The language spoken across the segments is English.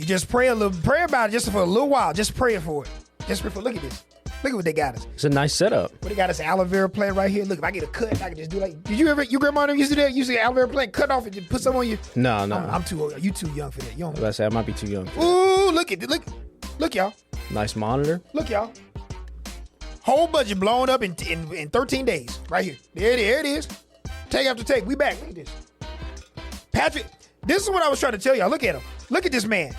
You just pray about it just for a little while. Just pray for it. Just pray for it. Look at this. Look at what they got us. It's a nice setup. What they got us aloe vera plant right here. Look, if I get a cut, I can just do like. Did you ever? Your grandma never used to do that? Used to get aloe vera plant cut off and just put some on you. No. I'm too old. You too young for that. You don't. I say I might be too young. Ooh, look at it. Look, y'all. Nice monitor. Look, y'all. Whole budget blown up in 13 days. Right here. There it is. Take after take. We back. Look at this. Patrick, this is what I was trying to tell y'all. Look at him. Look at this man.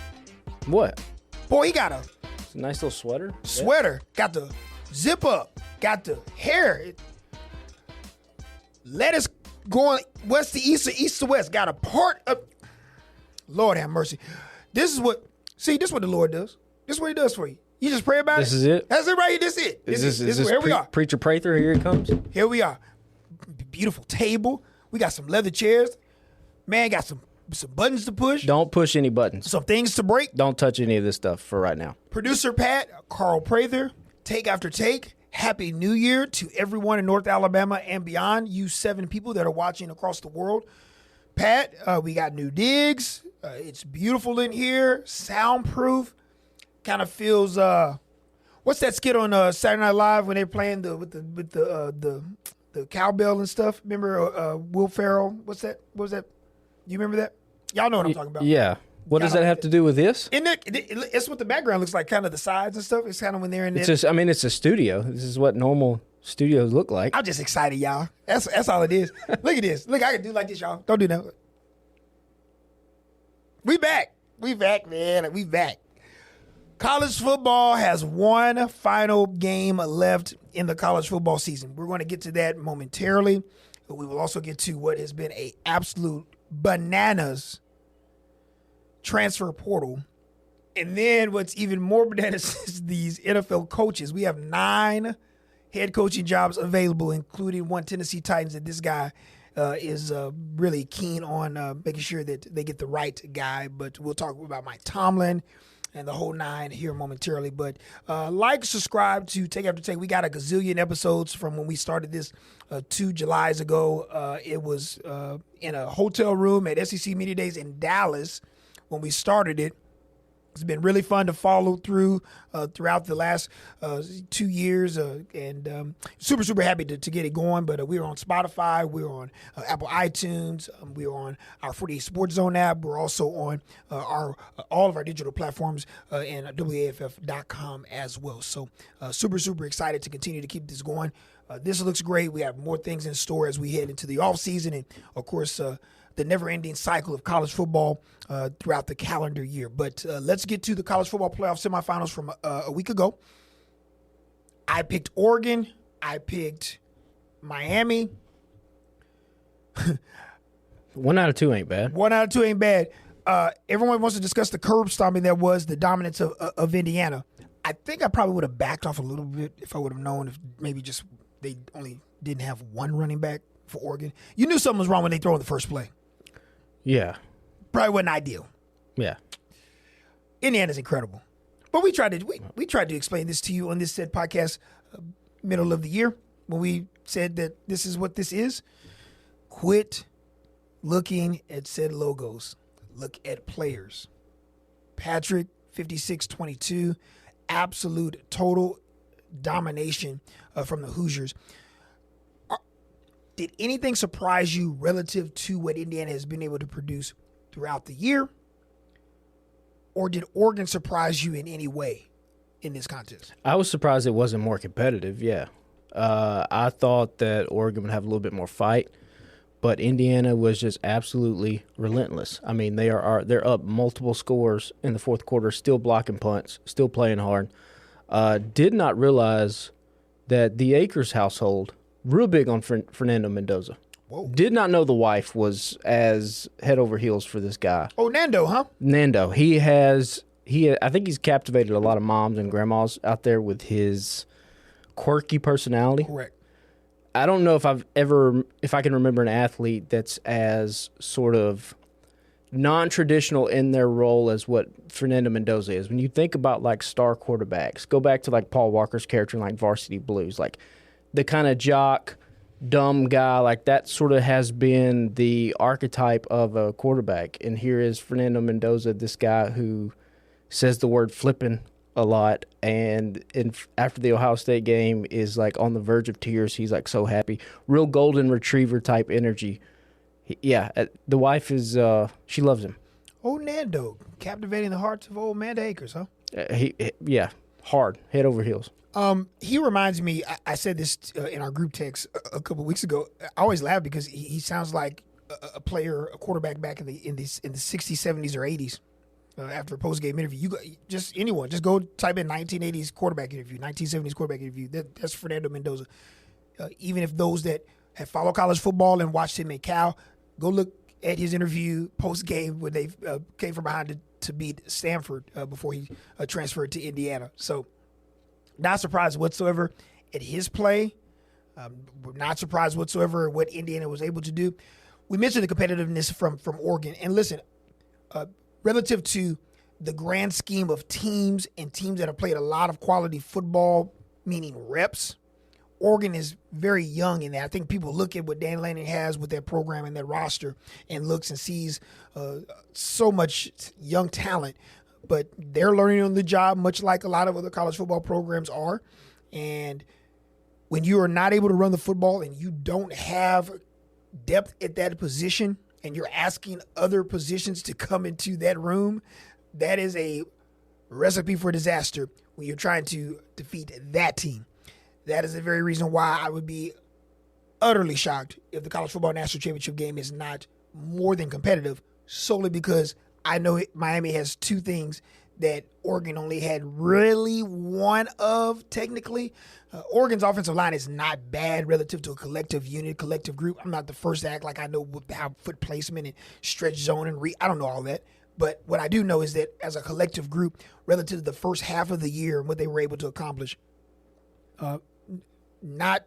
What? Boy, he got a nice little sweater. Sweater. Yeah. Got the zip up. Got the hair. Lettuce going west to east or east to west. Got a part of. Lord have mercy. This is what the Lord does. This is what he does for you. You just pray about it. This is it? That's it right here. This is it. Is this here we are. Preacher Prather, here it comes. Here we are. Beautiful table. We got some leather chairs. Man, got some buttons to push. Don't push any buttons. Some things to break. Don't touch any of this stuff for right now. Producer Pat, Carl Prather, take after take. Happy New Year to everyone in North Alabama and beyond. You 7 people that are watching across the world. Pat, we got new digs. It's beautiful in here. Soundproof. Kind of feels. What's that skit on Saturday Night Live when they're playing with the cowbell and stuff? Remember Will Ferrell? What's that? What was that? You remember that? Y'all know what I'm talking about. Yeah. What does that have to do with this? It's what the background looks like, kind of the sides and stuff. It's kind of when they're in there. It's a studio. This is what normal studios look like. I'm just excited, y'all. That's all it is. Look at this. Look, I can do like this, y'all. Don't do that. We back. We back, man. We back. College football has one final game left in the college football season. We're going to get to that momentarily, but we will also get to what has been a absolute bananas transfer portal. And then what's even more bananas is these NFL coaches. We have 9 head coaching jobs available, including one Tennessee Titans that this guy is really keen on making sure that they get the right guy. But we'll talk about Mike Tomlin and the whole 9 here momentarily. But subscribe to Take After Take. We got a gazillion episodes from when we started this 2 Julys ago. It was in a hotel room at SEC Media Days in Dallas when we started it. It's been really fun to follow through throughout the last 2 years and super happy to get it going. But we're on Spotify. We're on Apple iTunes. We're on our 48 Sports Zone app. We're also on all of our digital platforms and WAFF.com as well. So super excited to continue to keep this going. This looks great. We have more things in store as we head into the offseason and, of course, the never-ending cycle of college football throughout the calendar year. But let's get to the College Football Playoff Semifinals from a week ago. I picked Oregon. I picked Miami. 1 out of 2 ain't bad. 1 out of 2 ain't bad. Everyone wants to discuss the curb stomping that was the dominance of Indiana. I think I probably would have backed off a little bit if I would have known if maybe just they only didn't have one running back for Oregon. You knew something was wrong when they throw in the first play. Yeah. Probably wasn't ideal. Yeah. Indiana's incredible. But we tried to explain this to you on this said podcast middle of the year when we said that this is what this is. Quit looking at said logos. Look at players. Patrick, 56-22, absolute total domination from the Hoosiers. Did anything surprise you relative to what Indiana has been able to produce throughout the year? Or did Oregon surprise you in any way in this contest? I was surprised it wasn't more competitive, yeah. I thought that Oregon would have a little bit more fight, but Indiana was just absolutely relentless. I mean, they're up multiple scores in the fourth quarter, still blocking punts, still playing hard. Did not realize that the Akers household, real big on Fernando Mendoza. Whoa. Did not know the wife was as head over heels for this guy. Oh, Nando, huh? Nando. I think he's captivated a lot of moms and grandmas out there with his quirky personality. Correct. I don't know if I can remember an athlete that's as sort of non-traditional in their role as what Fernando Mendoza is. When you think about like star quarterbacks, go back to like Paul Walker's character in like Varsity Blues, like the kind of jock, dumb guy, like that sort of has been the archetype of a quarterback. And here is Fernando Mendoza, this guy who says the word flipping a lot, and after the Ohio State game is like on the verge of tears. He's like so happy, real golden retriever type energy. The wife is she loves him. Old Nando, captivating the hearts of old Amanda Akers, huh? Hard, head over heels. He reminds me. I said this in our group text a couple of weeks ago. I always laugh because he sounds like a player, a quarterback back in the 60s, 70s, or 80s. After a post-game interview, just go type in 1980s quarterback interview, 1970s quarterback interview. That's Fernando Mendoza. Even if those that have followed college football and watched him at Cal, go look at his interview post-game when they came from behind to beat Stanford before he transferred to Indiana. So not surprised whatsoever at his play. We're not surprised whatsoever at what Indiana was able to do. We mentioned the competitiveness from Oregon. And listen, relative to the grand scheme of teams and teams that have played a lot of quality football, meaning reps, Oregon is very young in that. I think people look at what Dan Lanning has with their program and their roster and looks and sees so much young talent. But they're learning on the job, much like a lot of other college football programs are. And when you are not able to run the football and you don't have depth at that position, and you're asking other positions to come into that room, that is a recipe for disaster when you're trying to defeat that team. That is the very reason why I would be utterly shocked if the College Football National Championship game is not more than competitive, solely because I know Miami has two things that Oregon only had really one of technically. Oregon's offensive line is not bad relative to a collective unit, collective group. I'm not the first to act like I know how foot placement and stretch zone and I don't know all that. But what I do know is that as a collective group, relative to the first half of the year and what they were able to accomplish, not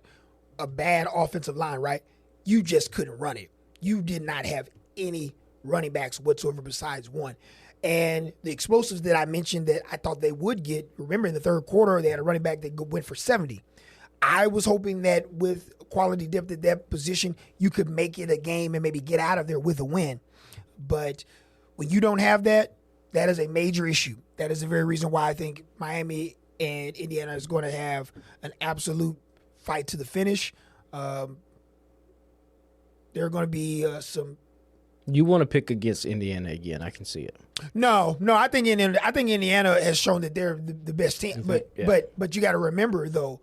a bad offensive line, right? You just couldn't run it. You did not have any running backs whatsoever besides one. And the explosives that I mentioned that I thought they would get, remember in the third quarter, they had a running back that went for 70. I was hoping that with quality depth at that position, you could make it a game and maybe get out of there with a win. But when you don't have that, that is a major issue. That is the very reason why I think Miami and Indiana is going to have an absolute fight to the finish. There are going to be some. You want to pick against Indiana again? I can see it. No. I think Indiana has shown that they're the best team. But you got to remember though,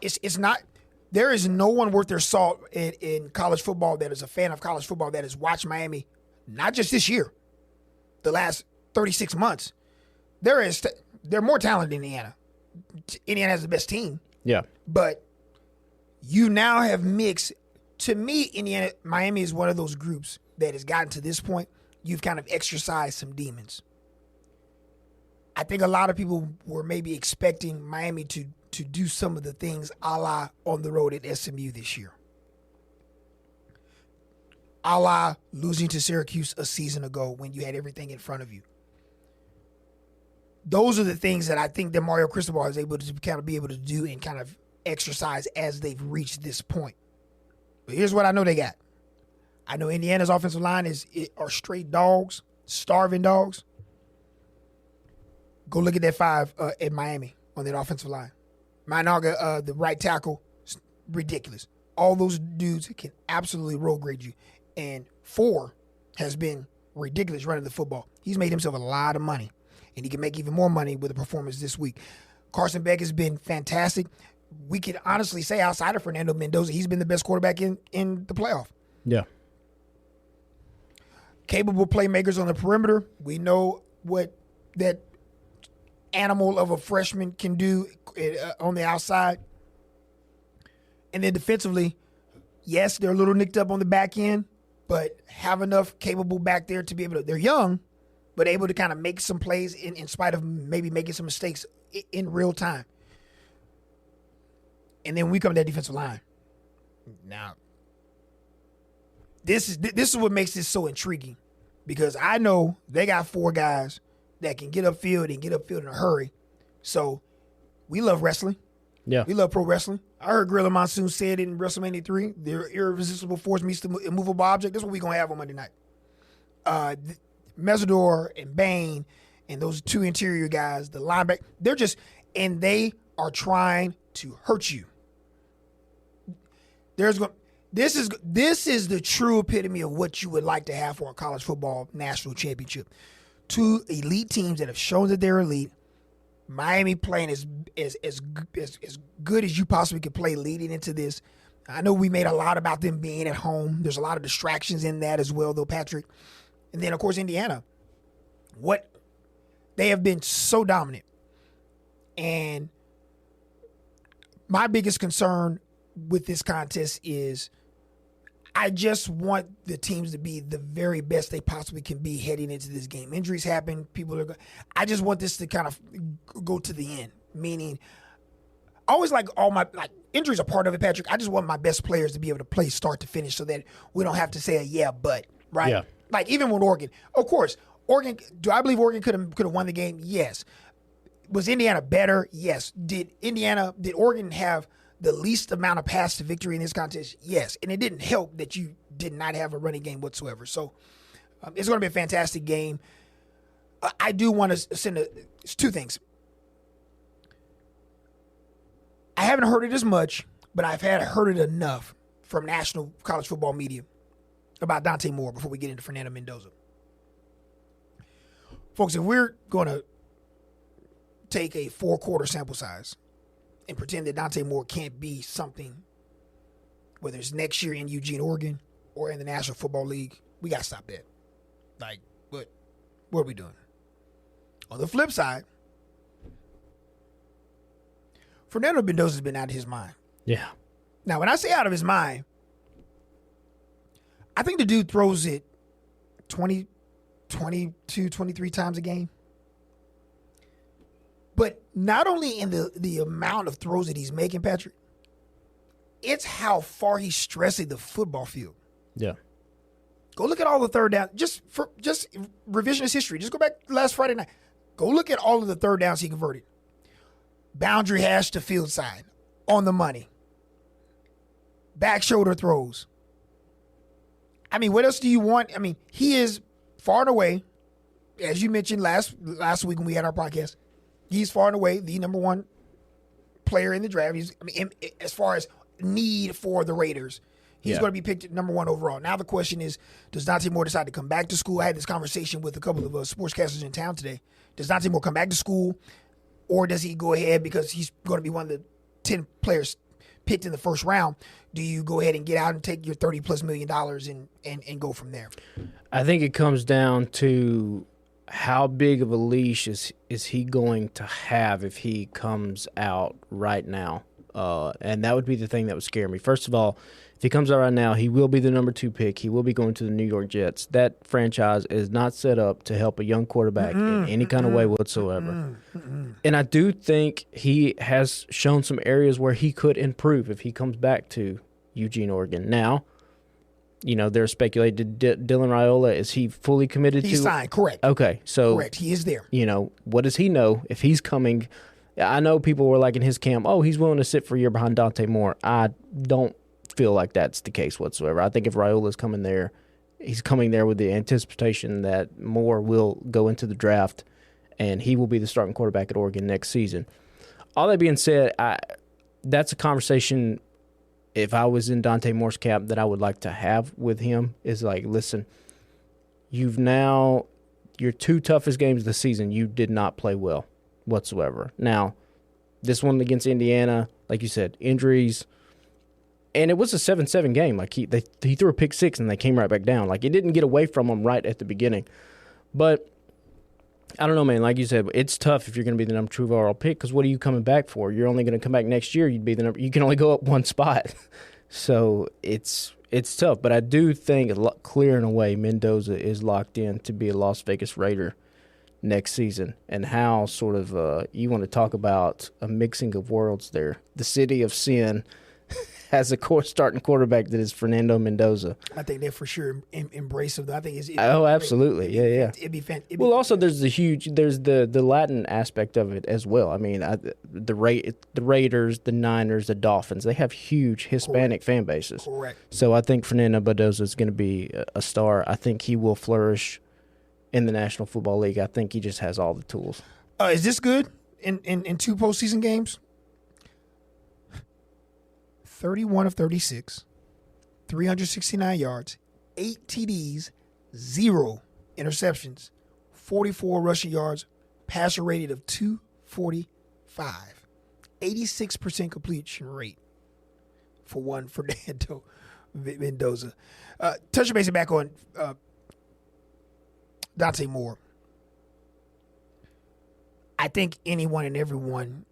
it's not. There is no one worth their salt in college football that is a fan of college football that has watched Miami, not just this year, the last 36 months. They're more talented than Indiana. Indiana has the best team. Yeah. But you now have mixed. To me, Miami is one of those groups that has gotten to this point. You've kind of exercised some demons. I think a lot of people were maybe expecting Miami to do some of the things a la on the road at SMU this year. A la losing to Syracuse a season ago when you had everything in front of you. Those are the things that I think that Mario Cristobal is able to kind of be able to do and kind of exercise as they've reached this point. But here's what I know they got. I know Indiana's offensive line are straight dogs, starving dogs. Go look at that five at Miami on that offensive line. Mainaga, the right tackle, ridiculous. All those dudes can absolutely road grade you. And 4 has been ridiculous running the football. He's made himself a lot of money, and he can make even more money with a performance this week. Carson Beck has been fantastic. We could honestly say outside of Fernando Mendoza, he's been the best quarterback in the playoff. Yeah. Capable playmakers on the perimeter. We know what that animal of a freshman can do on the outside. And then defensively, yes, they're a little nicked up on the back end, but have enough capable back there to be able to, they're young, but able to kind of make some plays in spite of maybe making some mistakes in real time. And then we come to that defensive line. Now, this is what makes this so intriguing, because I know they got 4 guys that can get upfield and get upfield in a hurry. So we love wrestling. Yeah. We love pro wrestling. I heard Gorilla Monsoon said in WrestleMania 3, their irresistible force meets the immovable object. That's what we're going to have on Monday night. Mesidor and Bane and those two interior guys, the linebacker, they are trying to hurt you. This is the true epitome of what you would like to have for a college football national championship. Two elite teams that have shown that they're elite. Miami playing as good as you possibly could play leading into this. I know we made a lot about them being at home. There's a lot of distractions in that as well, though, Patrick. And then, of course, Indiana. They have been so dominant. And my biggest concern with this contest is I just want the teams to be the very best they possibly can be heading into this game. Injuries happen. I just want this to kind of go to the end, meaning I always injuries are part of it, Patrick. I just want my best players to be able to play start to finish so that we don't have to say but, right? Yeah. Like even with Oregon. Of course, do I believe Oregon could have won the game? Yes. Was Indiana better? Yes. Did Oregon have the least amount of paths to victory in this contest? Yes. And it didn't help that you did not have a running game whatsoever. So it's going to be a fantastic game. I do want to send two things. I haven't heard it as much, but I've heard it enough from national college football media about Dante Moore before we get into Fernando Mendoza. Folks, if we're going to take a 4-quarter sample size and pretend that Dante Moore can't be something, whether it's next year in Eugene, Oregon, or in the National Football League, we got to stop that. Like, what are we doing? On the flip side, Fernando Mendoza's been out of his mind. Yeah. Now, when I say out of his mind, I think the dude throws it 20, 22, 23 times a game. But not only in the amount of throws that he's making, Patrick, it's how far he's stressing the football field. Yeah. Go look at all the third down. Just revisionist history. Just go back last Friday night. Go look at all of the third downs he converted. Boundary hash to field side. On the money. Back shoulder throws. I mean, what else do you want? I mean, he is far and away, as you mentioned last week when we had our podcast, he's far and away the number one player in the draft. As far as need for the Raiders, he's going to be picked at number one overall. Now the question is, does Dante Moore decide to come back to school? I had this conversation with a couple of sportscasters in town today. Does Dante Moore come back to school, or does he go ahead because he's going to be one of the 10 players picked in the first round? Do you go ahead and get out and take your $30+ million and go from there? I think it comes down to how big of a leash is he going to have if he comes out right now? And that would be the thing that would scare me. First of all, if he comes out right now, he will be the number 2 pick. He will be going to the New York Jets. That franchise is not set up to help a young quarterback in any kind of way whatsoever. And I do think he has shown some areas where he could improve if he comes back to Eugene, Oregon. Now, there's speculated Dylan Raiola, is he fully committed He's signed, correct. Okay, so correct, he is there. What does he know if he's coming? I know people were like in his camp, he's willing to sit for a year behind Dante Moore. I don't feel like that's the case whatsoever. I think if Raiola's coming there, he's coming there with the anticipation that Moore will go into the draft and he will be the starting quarterback at Oregon next season. All that being said, that's a conversation, if I was in Dante Moore's camp, that I would like to have with him, is like, listen, your 2 toughest games of the season, you did not play well whatsoever. Now, this one against Indiana, like you said, injuries, and it was a 7-7 game. Like he threw a pick 6 and they came right back down. Like it didn't get away from him right at the beginning. But I don't know, man. Like you said, it's tough if you're going to be the number 2 overall pick, because what are you coming back for? You're only going to come back next year. You can only go up 1 spot. So it's tough. But I do think, clear in a way, Mendoza is locked in to be a Las Vegas Raider next season. And how sort of you want to talk about a mixing of worlds there. The city of sin has a starting quarterback that is Fernando Mendoza. I think they're for sure embrace of that. I think absolutely. Yeah. It'd be fantastic. Also there's the Latin aspect of it as well. I mean, the Raiders, the Niners, the Dolphins, they have huge Hispanic fan bases. Correct. So I think Fernando Mendoza is going to be a star. I think he will flourish in the National Football League. I think he just has all the tools. Is this good in 2 postseason games? 31 of 36, 369 yards, 8 TDs, 0 interceptions, 44 rushing yards, passer rated of 245, 86% completion rate for Fernando Mendoza. Touching base back on Dante Moore. I think anyone and everyone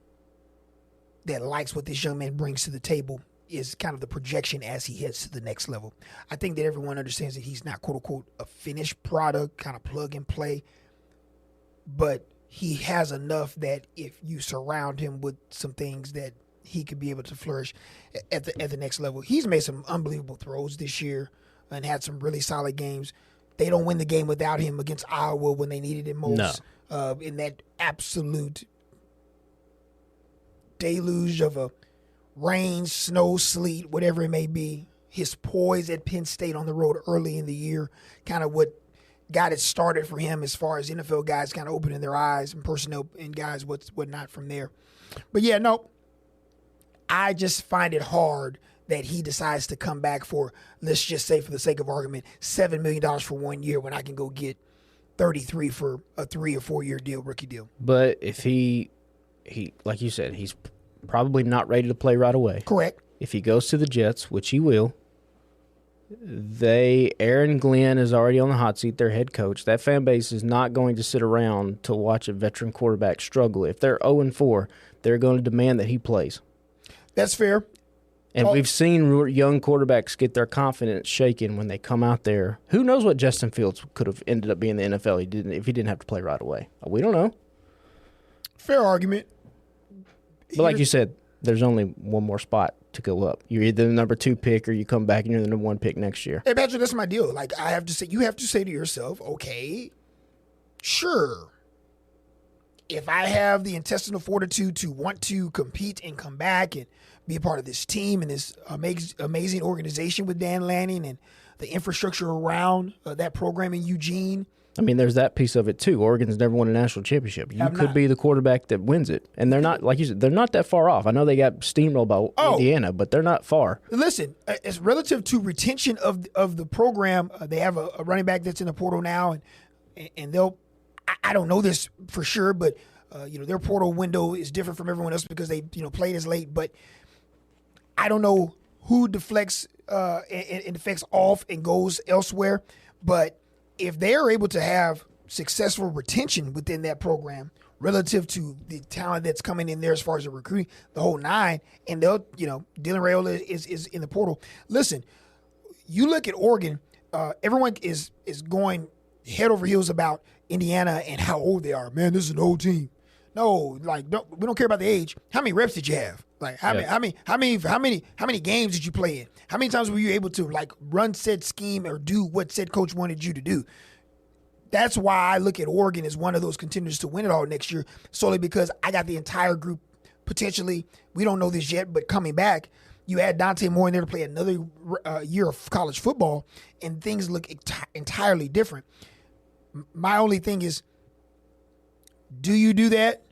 that likes what this young man brings to the table is kind of the projection as he heads to the next level. I think that everyone understands that he's not, quote unquote, a finished product, kind of plug and play, but he has enough that if you surround him with some things that he could be able to flourish at the next level. He's made some unbelievable throws this year and had some really solid games. They don't win the game without him against Iowa when they needed him most. No. In that absolute deluge of a rain, snow, sleet, whatever it may be. His poise at Penn State on the road early in the year, kind of what got it started for him as far as NFL guys kind of opening their eyes and personnel and guys whatnot from there. But yeah, no, I just find it hard that he decides to come back for, let's just say for the sake of argument, $7 million for 1 year when I can go get 33 for a 3 or 4 year deal, rookie deal. But if he like you said, he's probably not ready to play right away. Correct. If he goes to the Jets, which he will, Aaron Glenn is already on the hot seat, their head coach. That fan base is not going to sit around to watch a veteran quarterback struggle. If they're 0-4, they're going to demand that he plays. That's fair. And we've seen young quarterbacks get their confidence shaken when they come out there. Who knows what Justin Fields could have ended up being in the NFL if he didn't have to play right away? We don't know. Fair argument. But like you said, there's only one more spot to go up. You're either the number 2 pick or you come back and you're the number 1 pick next year. Hey, Patrick, that's my deal. Like, you have to say to yourself, okay, sure, if I have the intestinal fortitude to want to compete and come back and be a part of this team and this amazing organization with Dan Lanning and the infrastructure around that program in Eugene. I mean, there's that piece of it, too. Oregon's never won a national championship. You could be the quarterback that wins it. And they're not, like you said, they're not that far off. I know they got steamrolled by Indiana, but they're not far. Listen, it's relative to retention of the program. They have a running back that's in the portal now, and they'll – I don't know this for sure, but, their portal window is different from everyone else because they, played as late. But I don't know who deflects and defects off and goes elsewhere, but – if they are able to have successful retention within that program relative to the talent that's coming in there as far as the recruiting, the whole nine, and they'll, Dylan Raiola is in the portal. Listen, you look at Oregon, everyone is going head over heels about Indiana and how old they are. Man, this is an old team. No, we don't care about the age. How many reps did you have? Like how many games did you play in? How many times were you able to run said scheme or do what said coach wanted you to do? That's why I look at Oregon as one of those contenders to win it all next year, solely because I got the entire group potentially. We don't know this yet, but coming back, you add Dante Moore in there to play another year of college football, and things look entirely different. My only thing is, do you do that?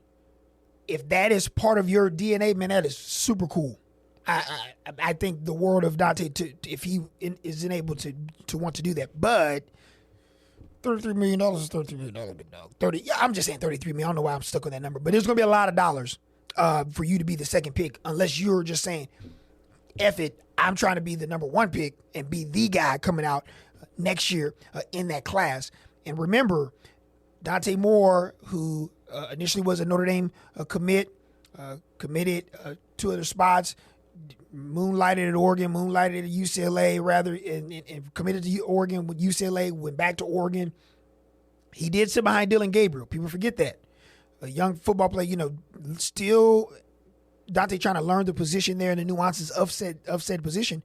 If that is part of your DNA, man, that is super cool. I think the world of Dante if he isn't able to want to do that. But $33 million is $33 million, big dog. I'm just saying $33 million. I don't know why I'm stuck on that number. But there's going to be a lot of dollars for you to be the second pick, unless you're just saying, F it, I'm trying to be the number 1 pick and be the guy coming out next year in that class. And remember, Dante Moore, who initially was a Notre Dame committed 2 other spots, moonlighted at Oregon, moonlighted at UCLA, rather, and committed to Oregon with UCLA, went back to Oregon. He did sit behind Dylan Gabriel. People forget that. A young football player, still Dante trying to learn the position there and the nuances of said position.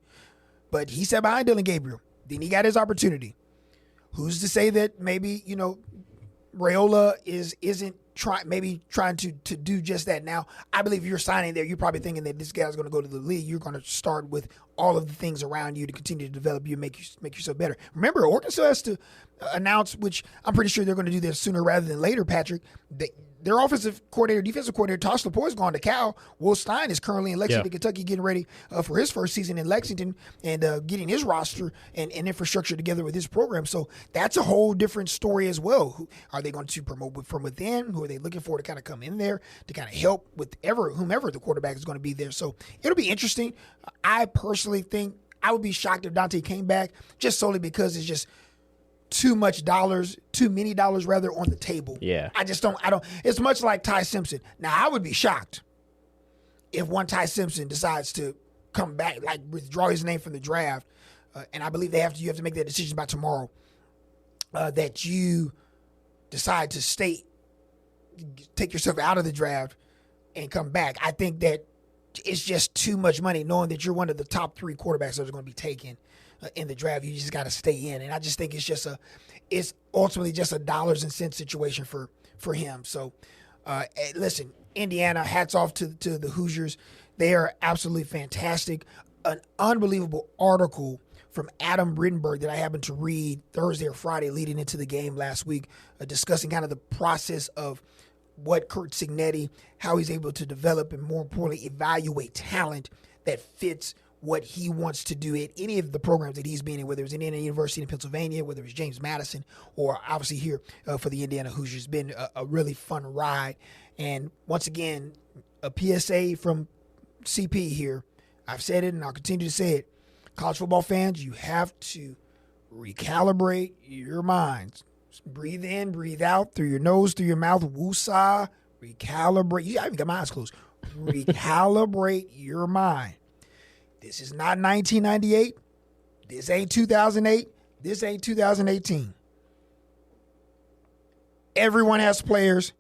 But he sat behind Dylan Gabriel. Then he got his opportunity. Who's to say that maybe, Raiola isn't trying to do just that. Now, I believe if you're signing there, you're probably thinking that this guy's going to go to the league. You're going to start with all of the things around you to continue to develop you and make yourself better. Remember, Oregon still has to announce, which I'm pretty sure they're going to do this sooner rather than later, Patrick. Their offensive coordinator, defensive coordinator, Tosh Lapointe, is going to Cal. Will Stein is currently in Lexington, Kentucky, getting ready for his first season in Lexington and getting his roster and infrastructure together with his program. So that's a whole different story as well. Are they going to promote from within? Who are they looking for to kind of come in there to kind of help with whomever the quarterback is going to be there? So it'll be interesting. I personally think I would be shocked if Dante came back, just solely because it's just too many dollars rather on the table. Yeah. I don't. It's much like Ty Simpson. Now, I would be shocked if one Ty Simpson decides to come back, like withdraw his name from the draft, and I believe you have to make that decision by tomorrow, that you decide to take yourself out of the draft and come back. I think that it's just too much money knowing that you're one of the top 3 quarterbacks that are going to be taken in the draft. You just got to stay in. And I just think it's ultimately just a dollars and cents situation for him. So, listen, Indiana, hats off to the Hoosiers. They are absolutely fantastic. An unbelievable article from Adam Rittenberg that I happened to read Thursday or Friday leading into the game last week, discussing kind of the process of what Curt Cignetti, how he's able to develop and, more importantly, evaluate talent that fits what he wants to do at any of the programs that he's been in, whether it's Indiana University in Pennsylvania, whether it's James Madison, or obviously here for the Indiana Hoosiers. It's been a really fun ride. And once again, a PSA from CP here. I've said it and I'll continue to say it. College football fans, you have to recalibrate your minds. Breathe in, breathe out, through your nose, through your mouth, woosah, recalibrate. I even got my eyes closed. Recalibrate your mind. This is not 1998. This ain't 2008. This ain't 2018. Everyone has players.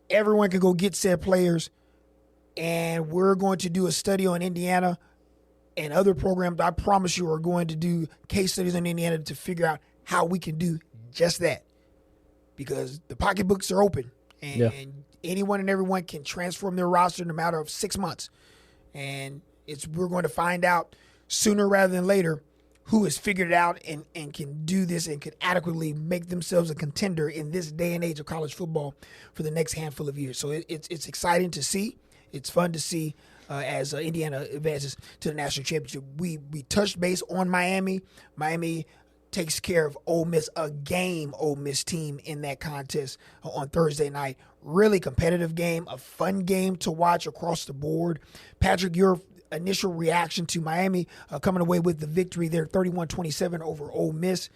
Everyone can go get said players. And we're going to do a study on Indiana and other programs, I promise you, are going to do case studies on Indiana to figure out how we can do just that. Because the pocketbooks are open. And anyone and everyone can transform their roster in a matter of 6 months. And we're going to find out sooner rather than later who has figured it out and can do this and can adequately make themselves a contender in this day and age of college football for the next handful of years. So it's exciting to see. It's fun to see as Indiana advances to the national championship. We touched base on Miami. Miami takes care of Ole Miss, a game Ole Miss team in that contest on Thursday night. Really competitive game, a fun game to watch across the board. Patrick, your initial reaction to Miami coming away with the victory there, 31-27 over Ole Miss.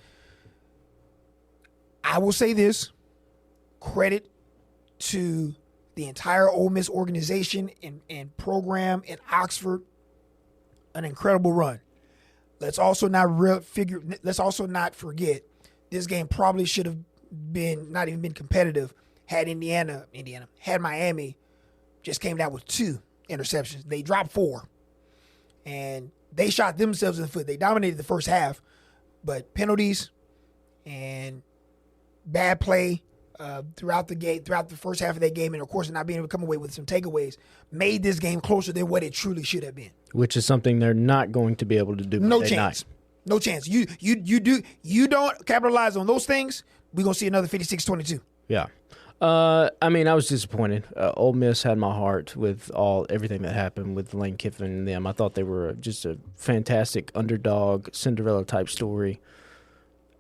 I will say this, credit to the entire Ole Miss organization and program in Oxford, an incredible run. Let's also not forget this game probably should have not even been competitive had had Miami just came down with 2 interceptions. They dropped 4. And they shot themselves in the foot. They dominated the first half, but penalties and bad play throughout the first half of that game, and of course not being able to come away with some takeaways, made this game closer than what it truly should have been. Which is something they're not going to be able to do. No chance. No chance. You don't capitalize on those things, we're gonna see another 56-22. Yeah. I was disappointed. Ole Miss had my heart with everything that happened with Lane Kiffin and them. I thought they were just a fantastic underdog, Cinderella-type story.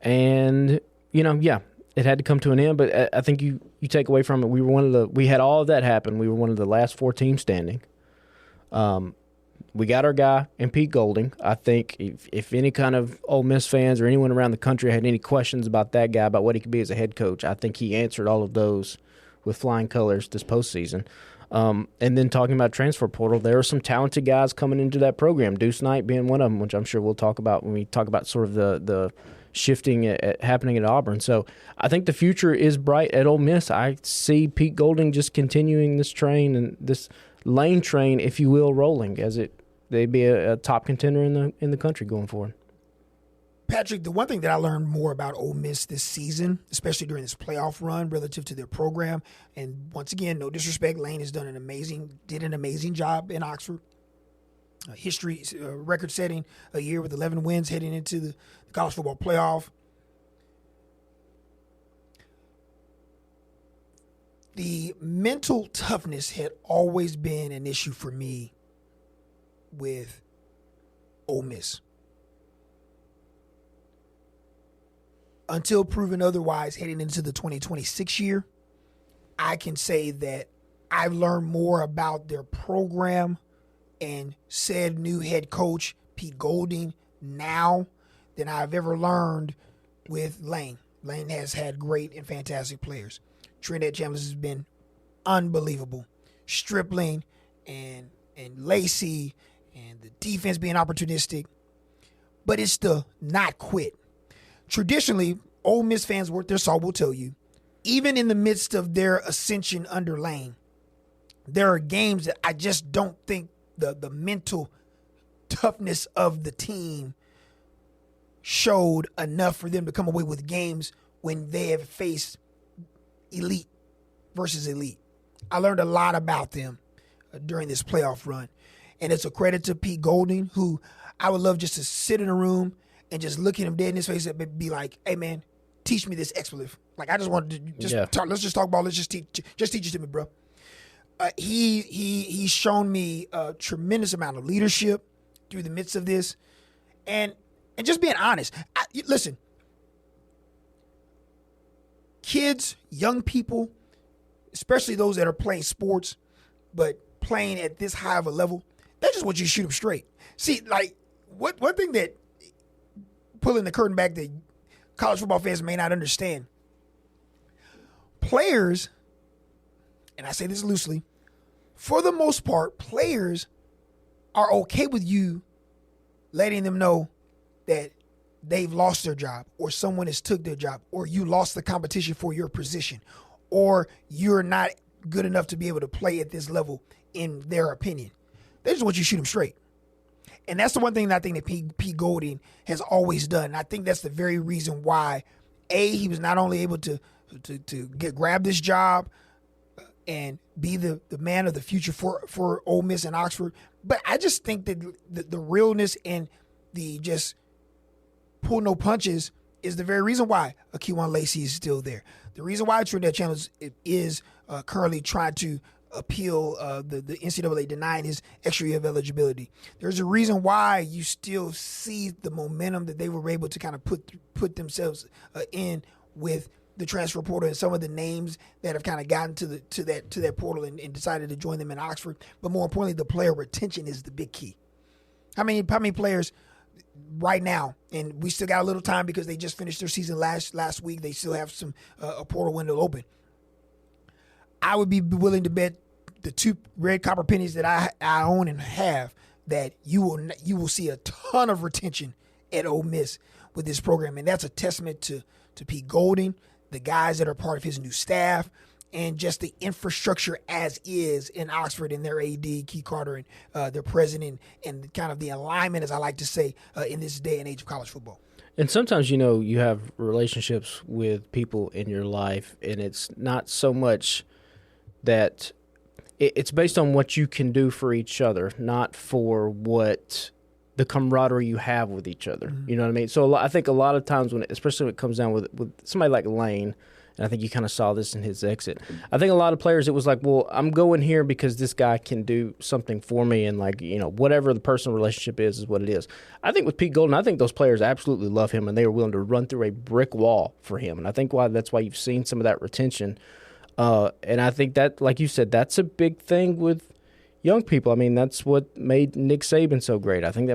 And, it had to come to an end, but I think you take away from it, we had all of that happen. We were one of the last 4 teams standing. We got our guy in Pete Golding. I think if any kind of Ole Miss fans or anyone around the country had any questions about that guy, about what he could be as a head coach, I think he answered all of those with flying colors this postseason. And then talking about transfer portal, there are some talented guys coming into that program, Deuce Knight being one of them, which I'm sure we'll talk about when we talk about sort of the shifting happening at Auburn. So I think the future is bright at Ole Miss. I see Pete Golding just continuing this train and this Lane train, if you will, rolling as they'd be a top contender in the country going forward. Patrick, the one thing that I learned more about Ole Miss this season, especially during this playoff run relative to their program, and once again, no disrespect, Lane has did an amazing job in Oxford. history, record-setting a year with 11 wins heading into the college football playoff. The mental toughness had always been an issue for me with Ole Miss. Until proven otherwise, heading into the 2026 year, I can say that I've learned more about their program and said new head coach, Pete Golding, now than I've ever learned with Lane. Lane has had great and fantastic players. Trinidad Chandler has been unbelievable. Stripling and Lacey and the defense being opportunistic. But it's the not quit. Traditionally, Ole Miss fans worth their salt will tell you, even in the midst of their ascension under Lane, there are games that I just don't think the mental toughness of the team showed enough for them to come away with games when they have faced elite versus elite. I learned a lot about them during this playoff run. And it's a credit to Pete Golding, who I would love just to sit in a room and just look at him dead in his face and be like, hey, man, teach me this expletive. Like, I just wanted to talk. Let's just talk about, let's just teach it to me, bro. He's shown me a tremendous amount of leadership through the midst of this. And just being honest, listen, kids, young people, especially those that are playing sports, but playing at this high of a level, they just want you to shoot them straight. See, like, one thing that, pulling the curtain back, that college football fans may not understand, players, and I say this loosely, for the most part, players are okay with you letting them know that they've lost their job, or someone has took their job, or you lost the competition for your position, or you're not good enough to be able to play at this level in their opinion. They just want you to shoot them straight. And that's the one thing that I think that Pete Golding has always done. And I think that's the very reason why, he was not only able to grab this job and be the man of the future for Ole Miss and Oxford, but I just think that the realness and the just pull no punches is the very reason why Akiwan Lacey is still there. The reason why Trinidad Chandler is currently trying to appeal the NCAA denying his extra year of eligibility. There's a reason why you still see the momentum that they were able to kind of put themselves in with the transfer portal and some of the names that have kind of gotten to that portal and decided to join them in Oxford. But more importantly, the player retention is the big key. How many players right now, and we still got a little time because they just finished their season last week. They still have some a portal window open. I would be willing to bet the 2 red copper pennies that I own and have that you will see a ton of retention at Ole Miss with this program, and that's a testament to Pete Golding, the guys that are part of his new staff, and just the infrastructure as is in Oxford and their AD, Keith Carter, and their president, and kind of the alignment, as I like to say, in this day and age of college football. And sometimes, you have relationships with people in your life, and it's not so much that it's based on what you can do for each other, not for what the camaraderie you have with each other. Mm-hmm. You know what I mean? So I think a lot of times, especially when it comes down with somebody like Lane, and I think you kind of saw this in his exit, I think a lot of players, it was like, well, I'm going here because this guy can do something for me, and whatever the personal relationship is what it is. I think with Pete Golding, I think those players absolutely love him, and they are willing to run through a brick wall for him. And I think that's why you've seen some of that retention. And I think that, like you said, that's a big thing with young people. I mean, that's what made Nick Saban so great. I think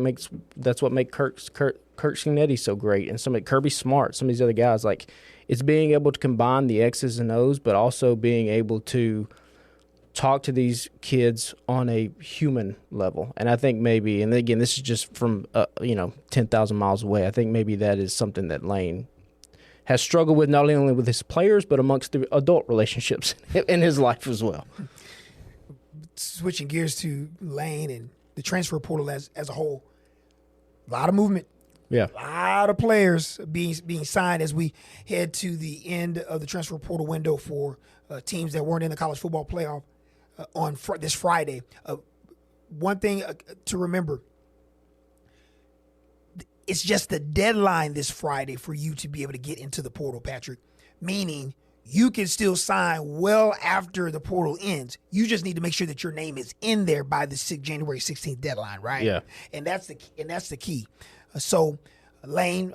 that's what made Kirk Scinetti so great, and Kirby Smart, some of these other guys. Like, it's being able to combine the X's and O's, but also being able to talk to these kids on a human level. And I think maybe, and again, this is just from 10,000 miles away, I think maybe that is something that Lane has struggled with, not only with his players, but amongst the adult relationships in his life as well. Switching gears to Lane and the transfer portal as a whole, a lot of movement. Yeah, a lot of players being signed as we head to the end of the transfer portal window for teams that weren't in the college football playoff on this Friday. one thing to remember. It's just the deadline this Friday for you to be able to get into the portal, Patrick. Meaning you can still sign well after the portal ends. You just need to make sure that your name is in there by the January 16th deadline, right? Yeah. And that's the key. So Lane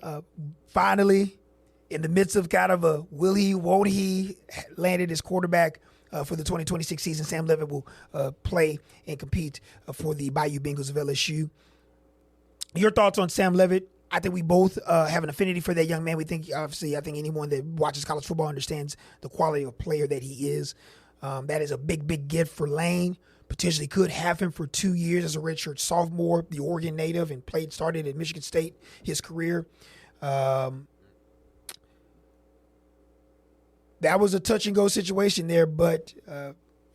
finally, in the midst of kind of a will he, won't he, landed his quarterback for the 2026 season. Sam Levitt will play and compete for the Bayou Bengals of LSU. Your thoughts on Sam Levitt? I think we both have an affinity for that young man. We think, obviously, I think anyone that watches college football understands the quality of player that he is. That is a big, big get for Lane. Potentially could have him for 2 years as a redshirt sophomore, the Oregon native, and started at Michigan State his career. That was a touch-and-go situation there, but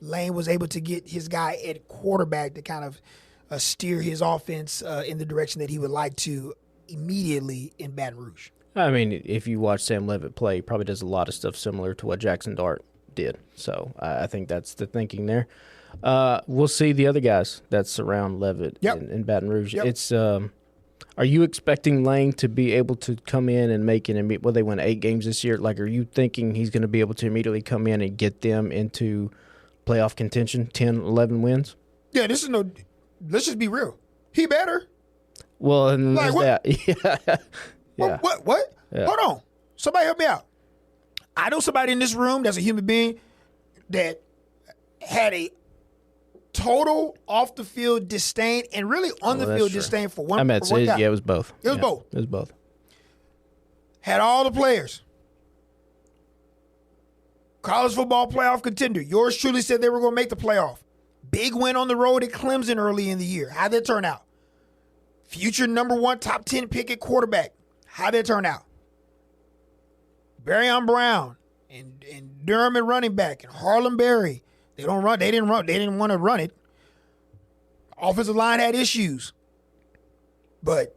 Lane was able to get his guy at quarterback to kind of steer his offense in the direction that he would like to immediately in Baton Rouge. I mean, if you watch Sam Levitt play, he probably does a lot of stuff similar to what Jackson Dart did. So I think that's the thinking there. We'll see the other guys that surround Levitt in Baton Rouge. Yep. It's are you expecting Lane to be able to come in and make it? Well, they won 8 games this year. Like, are you thinking he's going to be able to immediately come in and get them into playoff contention, 10, 11 wins? Yeah, this is no. Let's just be real. He better. Well, and like, there's that. Yeah. What? Yeah. Hold on. Somebody help me out. I know somebody in this room that's a human being that had a total off the field disdain and really on the field disdain for one. I for one guy. Yeah, it was both. It was both. It was both. Had all the players. College football playoff contender. Yours truly said they were going to make the playoff. Big win on the road at Clemson early in the year. How'd that turn out? Future number 1 top 10 pick at quarterback. How'd that turn out? Barryon Brown and Durham at running back and Harlem Berry. They didn't want to run it. Offensive line had issues. But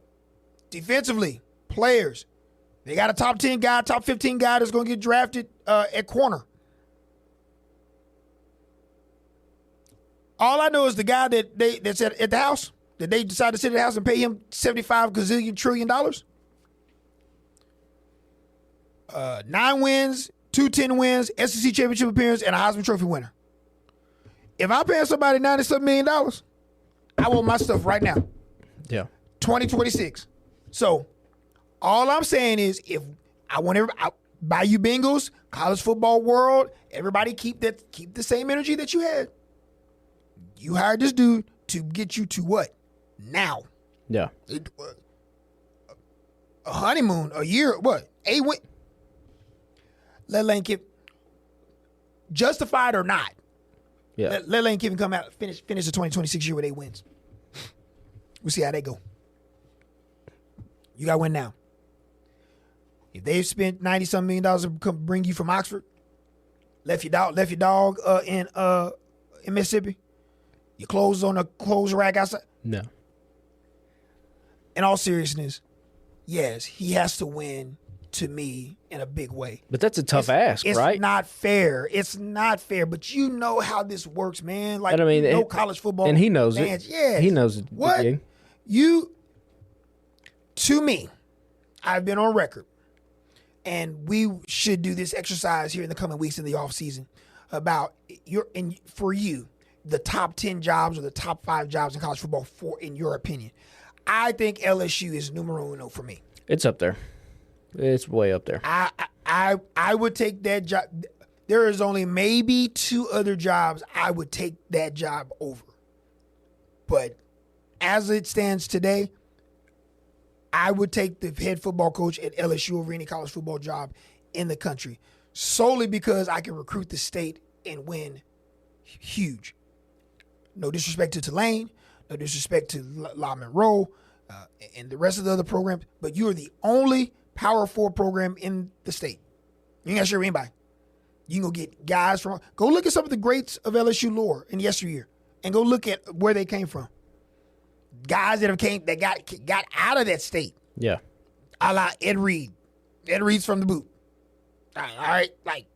defensively, players, they got a top 10 guy, top 15 guy that's going to get drafted at corner. All I know is the guy that's at the house, that they decided to sit at the house and pay him $75 gazillion trillion. 9 wins, 2 10 wins, SEC championship appearance, and a Heisman Trophy winner. If I'm paying somebody $97 million, I want my stuff right now. Yeah. 2026. So all I'm saying is if I want everybody, Bayou Bengals, college football world, everybody keep the same energy that you had. You hired this dude to get you to what? Now. Yeah. A honeymoon, a year, what? 8 win. Let Lane Kiffin, justified or not, Yeah. let Lane Kiffin come out, finish the 2026 year with 8 wins. We'll see how they go. You got to win now. If they've spent $90-some million to come bring you from Oxford, left your dog in Mississippi, your clothes on a clothes rack outside. No. In all seriousness, yes, he has to win to me in a big way. But that's a tough ask, right? It's not fair. It's not fair. But you know how this works, man. Like, And I mean, college football. And he knows fans. it. Yes. He knows it. What? To me, I've been on record, and we should do this exercise here in the coming weeks in the off season about for you, the top 10 jobs or the top 5 jobs in college football in your opinion. I think LSU is numero uno for me. It's up there. It's way up there. I would take that job. There is only maybe 2 other jobs I would take that job over. But as it stands today, I would take the head football coach at LSU over any college football job in the country, solely because I can recruit the state and win huge. No disrespect to Tulane, no disrespect to La Monroe and the rest of the other programs, but you are the only Power 4 program in the state. You ain't got to share with anybody. You can go get guys from. Go look at some of the greats of LSU lore in yesteryear, and go look at where they came from. Guys that got out of that state. Yeah. A la Ed Reed. Ed Reed's from the boot. All right, like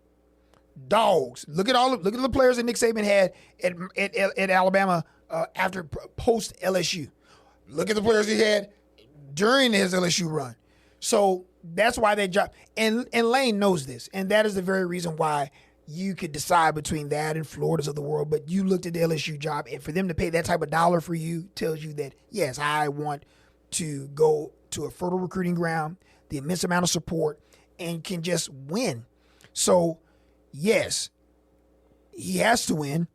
dogs. Look at the players that Nick Saban had at Alabama after post LSU. Look at the players he had during his LSU run. So that's why they dropped. And Lane knows this, and that is the very reason why you could decide between that and Florida's of the world. But you looked at the LSU job, and for them to pay that type of dollar for you tells you that, yes, I want to go to a fertile recruiting ground, the immense amount of support, and can just win. So, yes, he has to win,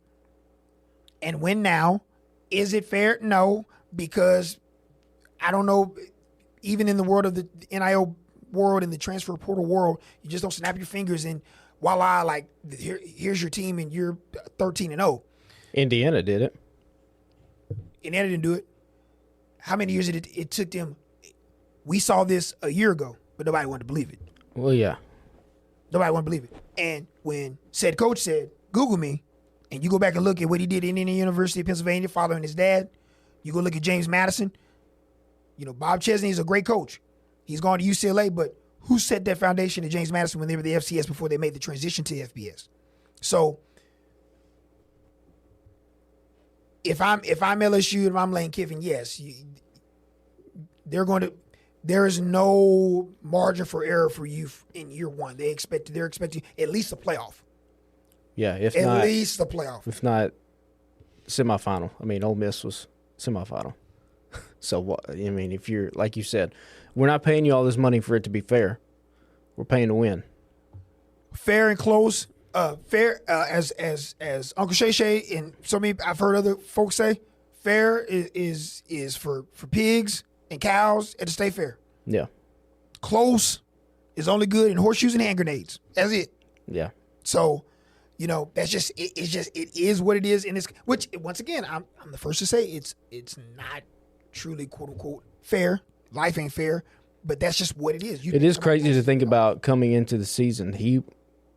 and win now. Is it fair? No, because I don't know, even in the world of the NIL world and the transfer portal world, you just don't snap your fingers and voila, like here's your team and you're 13-0. Indiana did it. Indiana didn't do it. How many years did it took them? We saw this a year ago, but nobody wanted to believe it. Well, yeah. Nobody wanted to believe it. And when said coach said, Google me, and you go back and look at what he did in Indiana University of Pennsylvania following his dad, you go look at James Madison. You know, Bob Chesney is a great coach. He's gone to UCLA, but who set that foundation at James Madison when they were the FCS before they made the transition to FBS? So if I'm LSU and I'm Lane Kiffin, yes, there is no margin for error for you in year one. They're expecting at least a playoff. Yeah, at least a playoff. If not semifinal. I mean, Ole Miss was semifinal. So what? I mean, if you're like you said, we're not paying you all this money for it to be fair. We're paying to win. Fair and close. Fair as Uncle Shay Shay and so many I've heard other folks say, fair is for pigs and cows at the state fair. Yeah. Close is only good in horseshoes and hand grenades. That's it. Yeah. So, you know, that's just it is what it is, and it's which once again I'm the first to say it's not truly quote unquote fair. Life ain't fair, but that's just what it is. It is crazy to think about coming into the season.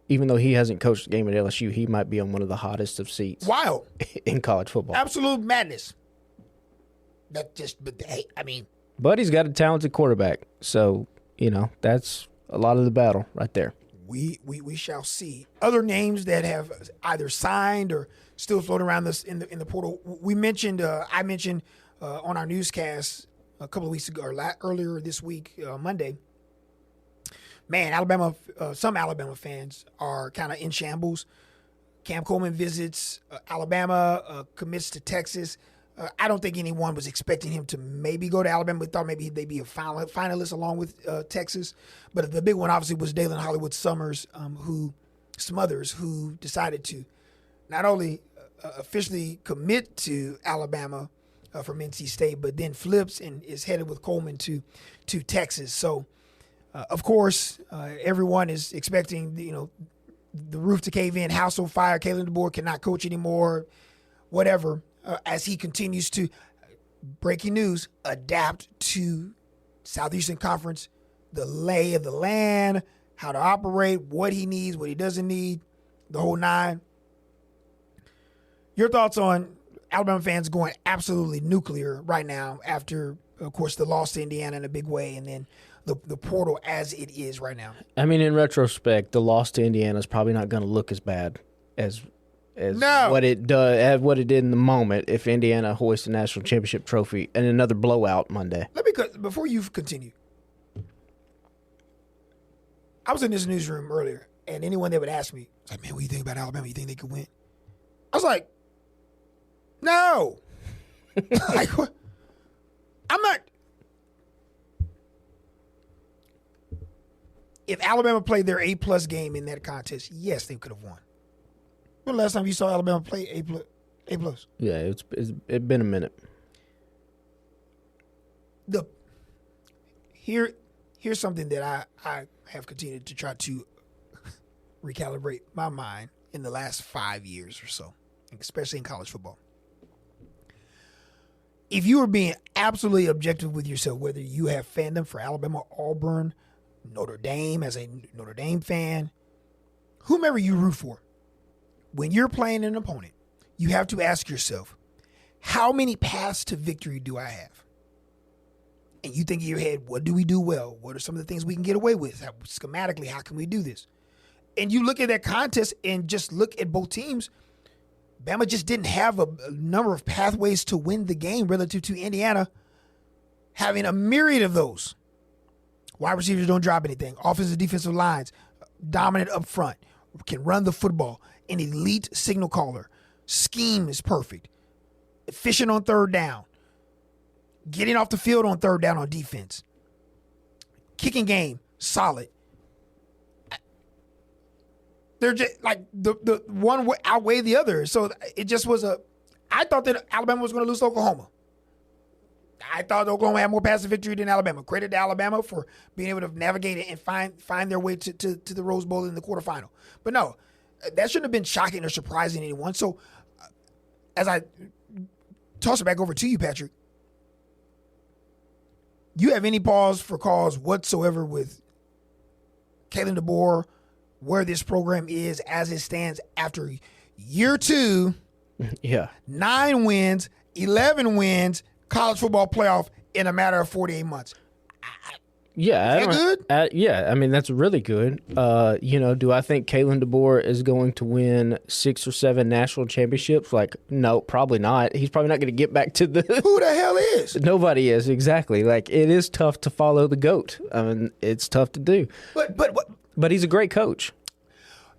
Even though he hasn't coached a game at LSU, he might be on one of the hottest of seats. Wild in college football. Absolute madness. But hey, I mean. But he's got a talented quarterback, so you know that's a lot of the battle right there. We shall see. Other names that have either signed or still floating around this in the portal. I mentioned on our newscast a couple of weeks ago or earlier this week, Monday. Man, some Alabama fans are kind of in shambles. Cam Coleman visits Alabama, commits to Texas. I don't think anyone was expecting him to maybe go to Alabama. We thought maybe they'd be a finalist along with Texas. But the big one obviously was Dalen Hollywood Smothers, who decided to not only officially commit to Alabama from NC State, but then flips and is headed with Coleman to Texas. So, of course, everyone is expecting the roof to cave in, house on fire. Kalen DeBoer cannot coach anymore, whatever. As he continues to, breaking news, adapt to Southeastern Conference, the lay of the land, how to operate, what he needs, what he doesn't need, the whole nine. Your thoughts on Alabama fans going absolutely nuclear right now after, of course, the loss to Indiana in a big way, and then the portal as it is right now? I mean, in retrospect, the loss to Indiana is probably not going to look as bad as what it did in the moment if Indiana hoists the national championship trophy and another blowout Monday. Before you continue, I was in this newsroom earlier, and anyone that would ask me, like, man, what do you think about Alabama? You think they could win? I was like, no. Like, what? I'm not. If Alabama played their A+ game in that contest, yes, they could have won. When the last time you saw Alabama play A+? Yeah, it's been a minute. Here's something that I have continued to try to recalibrate my mind in the last 5 years or so, especially in college football. If you are being absolutely objective with yourself, whether you have fandom for Alabama, Auburn, Notre Dame as a Notre Dame fan, whomever you root for, when you're playing an opponent, you have to ask yourself, how many paths to victory do I have? And you think in your head, what do we do well? What are some of the things we can get away with? Schematically, how can we do this? And you look at that contest and just look at both teams. Bama just didn't have a number of pathways to win the game relative to Indiana having a myriad of those. Wide receivers don't drop anything. Offensive, defensive lines, dominant up front, can run the football. An elite signal caller. Scheme is perfect. Efficient on third down. Getting off the field on third down on defense. Kicking game, solid. They're just like the one outweigh the other. So it just was I thought that Alabama was going to lose to Oklahoma. I thought Oklahoma had more passing victory than Alabama. Credit to Alabama for being able to navigate it and find their way to the Rose Bowl in the quarterfinal. But no, that shouldn't have been shocking or surprising anyone. So as I toss it back over to you, Patrick, you have any pause for cause whatsoever with Kalen DeBoer, where this program is as it stands after year 2, 9 wins, 11 wins, college football playoff in a matter of 48 months. Yeah, is that good? Yeah, I mean that's really good. Do I think Kalen DeBoer is going to win 6 or 7 national championships? Like, no, probably not. He's probably not going to get back to the. Who the hell is? Nobody is, exactly. Like, it is tough to follow the GOAT. I mean, it's tough to do. But he's a great coach.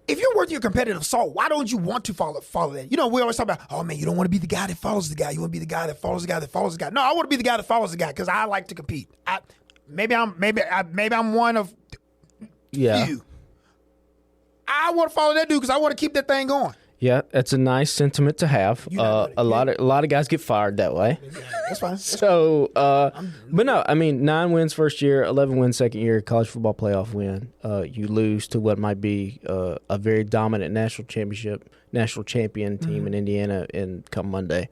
If you're worth your competitive salt, why don't you want to follow that? We always talk about, oh man, you don't want to be the guy that follows the guy. You want to be the guy that follows the guy that follows the guy. No, I want to be the guy that follows the guy because I like to compete. Maybe I'm one of few. I want to follow that dude because I want to keep that thing going. Yeah, that's a nice sentiment to have. A lot of guys get fired that way. Yeah, that's fine. So, but no, I mean, 9 wins first year, 11 wins second year, college football playoff win. You lose to what might be a very dominant national champion team in Indiana come Monday.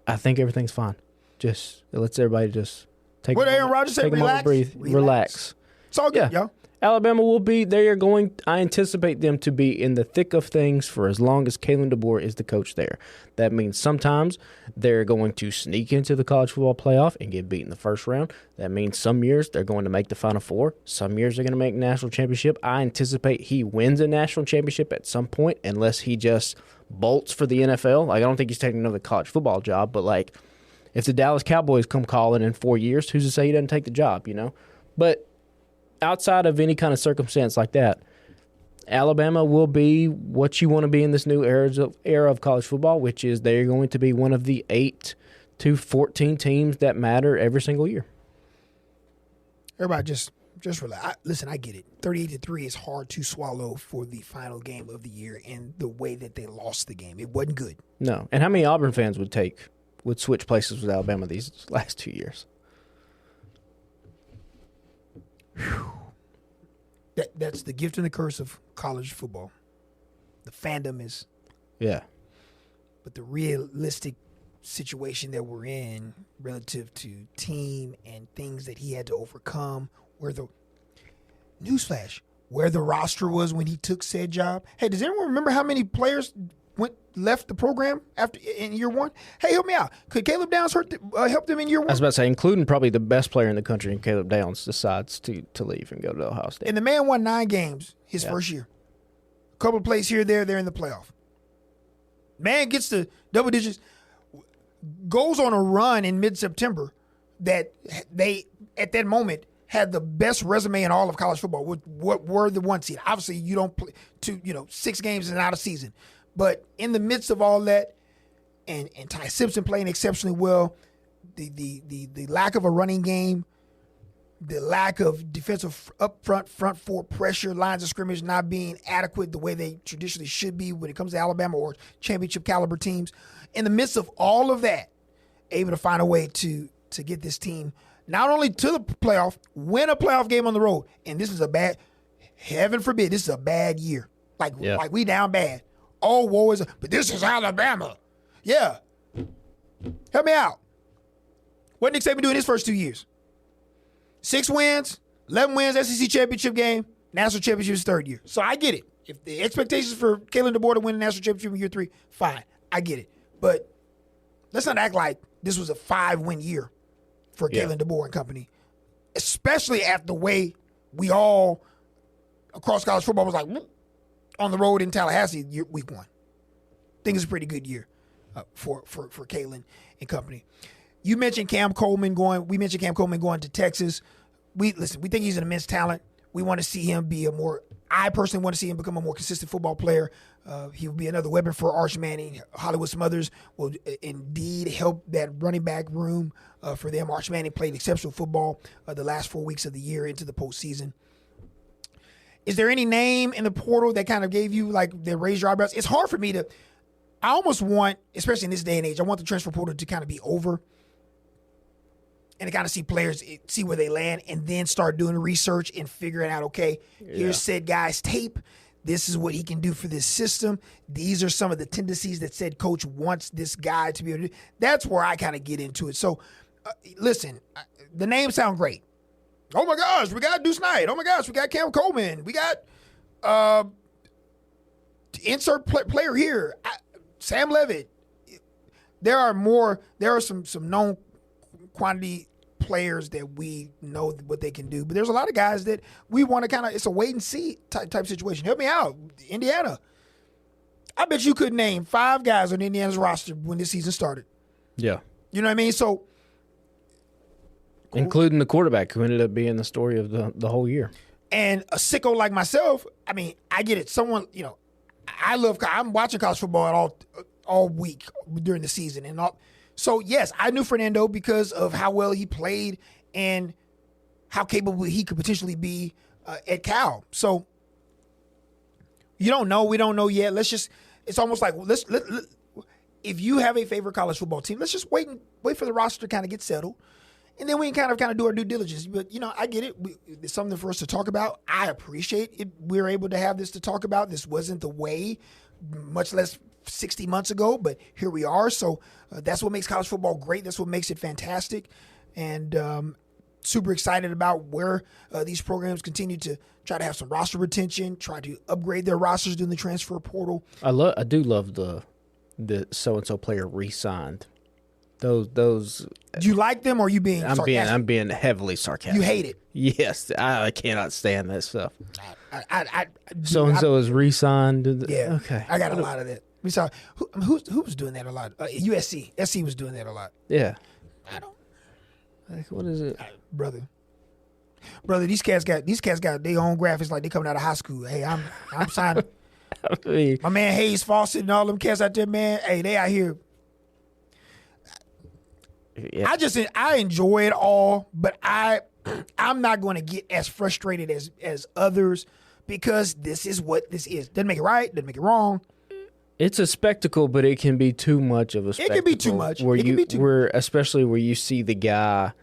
I think everything's fine. Just it lets everybody just take. What Aaron Rodgers said, relax. It's all good, y'all. Alabama will be, I anticipate them to be in the thick of things for as long as Kalen DeBoer is the coach there. That means sometimes they're going to sneak into the college football playoff and get beat in the first round. That means some years they're going to make the Final Four. Some years they're going to make national championship. I anticipate he wins a national championship at some point unless he just bolts for the NFL. Like, I don't think he's taking another college football job, but like if the Dallas Cowboys come calling in 4 years, who's to say he doesn't take the job, But outside of any kind of circumstance like that, Alabama will be what you want to be in this new era of college football, which is they're going to be one of the 8 to 14 teams that matter every single year. Everybody just relax. Listen, I get it. 38-3 is hard to swallow for the final game of the year and the way that they lost the game. It wasn't good. No. And how many Auburn fans would switch places with Alabama these last 2 years? Whew. That's the gift and the curse of college football. The fandom is. Yeah. But the realistic situation that we're in relative to team and things that he had to overcome, where the roster was when he took said job. Hey, does anyone remember how many players left the program in year 1? Hey, help me out. Could Caleb Downs help them in year 1? I was about to say, including probably the best player in the country, and Caleb Downs decides to leave and go to Ohio State. And the man won 9 games his first year. A couple of plays here, there, they're in the playoff. Man gets to double digits, goes on a run in mid-September that they, at that moment, had the best resume in all of college football. What were the 1 seed? Obviously, you don't play 6 games is not a season. But in the midst of all that, and Ty Simpson playing exceptionally well, the lack of a running game, the lack of defensive front 4 pressure, lines of scrimmage not being adequate the way they traditionally should be when it comes to Alabama or championship caliber teams. In the midst of all of that, able to find a way to get this team not only to the playoff, win a playoff game on the road. And this is heaven forbid, this is a bad year. Like we down bad. Oh, woe is, but this is Alabama. Yeah. Help me out. What Nick Saban doing his first 2 years? 6 wins, 11 wins, SEC championship game, national championship his 3rd year. So I get it. If the expectations for Kalen DeBoer to win the national championship in year 3, fine. I get it. But let's not act like this was a 5-win year for Kalen DeBoer and company, especially after the way we all across college football was like, on the road in Tallahassee, week 1. think it's a pretty good year for Kalen and company. You mentioned Cam Coleman going. We mentioned Cam Coleman going to Texas. We think he's an immense talent. We want to see him be I personally want to see him become a more consistent football player. He will be another weapon for Arch Manning. Hollywood Smothers will indeed help that running back room for them. Arch Manning played exceptional football the last 4 weeks of the year into the postseason. Is there any name in the portal that kind of gave you, like, that raised your eyebrows? It's hard for me to – I almost want, especially in this day and age, I want the transfer portal to kind of be over and to kind of see players, see where they land, and then start doing research and figuring out, okay, here's said guy's tape. This is what he can do for this system. These are some of the tendencies that said coach wants this guy to be able to do. That's where I kind of get into it. So, listen, the names sound great. Oh, my gosh, we got Deuce Knight. Oh, my gosh, we got Cam Coleman. We got insert player here. Sam Levitt. There are some known quantity players that we know what they can do, but there's a lot of guys that we want to kind of, it's a wait and see type situation. Help me out. Indiana. I bet you could name 5 guys on Indiana's roster when this season started. Yeah. You know what I mean? So, including the quarterback who ended up being the story of the whole year. And a sicko like myself, I mean, I get it. Someone, I'm watching college football all week during the season and all. So, yes, I knew Fernando because of how well he played and how capable he could potentially be at Cal. So, you don't know. We don't know yet. It's almost like, if you have a favorite college football team, let's just wait for the roster to kind of get settled. And then we can kind of do our due diligence. But, I get it. It's something for us to talk about. I appreciate it. We're able to have this to talk about. This wasn't the way, much less 60 months ago, but here we are. So that's what makes college football great. That's what makes it fantastic. And super excited about where these programs continue to try to have some roster retention, try to upgrade their rosters during the transfer portal. I do love the so-and-so player re-signed. Those. Do you like them, or are you being sarcastic? I'm being heavily sarcastic. You hate it. Yes, I cannot stand that stuff. So-and-so is re-signed. Yeah. Okay. I got a lot of that. We saw who was doing that a lot. USC. SC was doing that a lot. Yeah. I don't. Like, what is it, brother? These cats got their own graphics like they coming out of high school. Hey, I'm signing. I mean, my man Hayes Fawcett and all them cats out there, man. Hey, they out here. Yeah. I enjoy it all, but I'm not going to get as frustrated as others because this is what this is. Doesn't make it right. Doesn't make it wrong. It's a spectacle, but it can be too much of a spectacle. It can be too much. Especially where you see the guy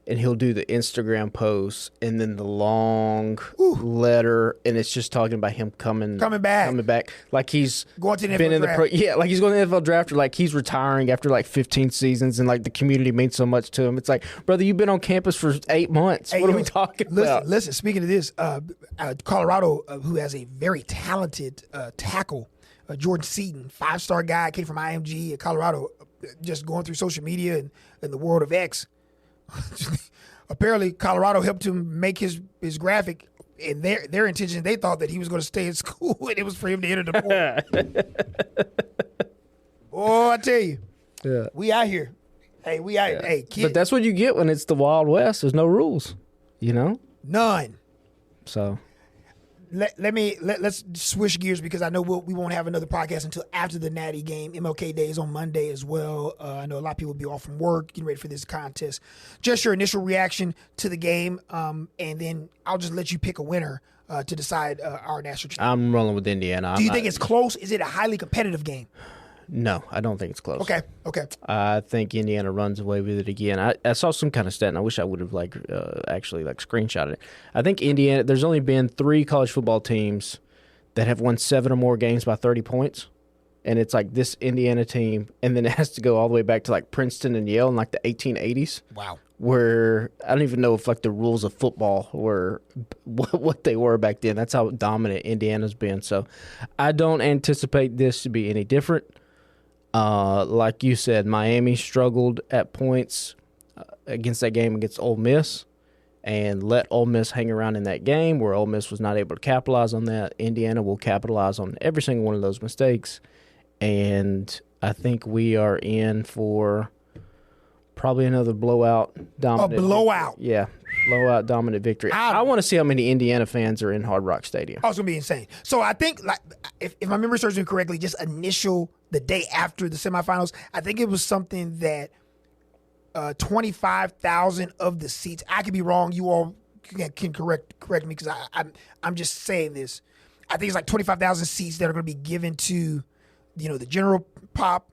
and he'll do the Instagram post and then the long letter, and it's just talking about him coming back, like he's going to the been NFL in the draft. like he's going to the NFL draft, or like he's retiring after like 15 seasons, and like the community means so much to him. It's like, brother, you've been on campus for 8 months. What are we talking about? Listen. Speaking of this, Colorado, who has a very talented tackle. Jordan Seaton, 5-star guy, came from IMG at Colorado, just going through social media and the world of X. Apparently, Colorado helped him make his graphic, and their intention, they thought that he was going to stay in school, and it was for him to enter the portal. Oh, I tell you, we out here. Hey, we out here. Hey, kid. But that's what you get when it's the Wild West. There's no rules, None. So. Let's switch gears because I know we won't have another podcast until after the Natty game. MLK Day is on Monday as well. I know a lot of people will be off from work, getting ready for this contest. Just your initial reaction to the game, and then I'll just let you pick a winner to decide our national championship. I'm rolling with Indiana. Do you think it's close? Is it a highly competitive game? No, I don't think it's close. Okay. I think Indiana runs away with it again. I saw some kind of stat, and I wish I would have actually screenshotted it. I think Indiana. There's only been 3 college football teams that have won 7 or more games by 30 points, and it's like this Indiana team, and then it has to go all the way back to like Princeton and Yale in like the 1880s. Wow. Where I don't even know if like the rules of football were what they were back then. That's how dominant Indiana's been. So I don't anticipate this to be any different. Like you said, Miami struggled at points against that game against Ole Miss and let Ole Miss hang around in that game where Ole Miss was not able to capitalize on that. Indiana will capitalize on every single one of those mistakes and I think we are in for probably another blowout dominant. A blowout. Victory. Yeah, blowout dominant victory. I want to see how many Indiana fans are in Hard Rock Stadium. Oh, it's going to be insane. So I think, like, if my memory serves me correctly, just the day after the semifinals, I think it was something that 25,000 of the seats. I could be wrong. You all can correct me because I'm just saying this. I think it's like 25,000 seats that are going to be given to, the general pop.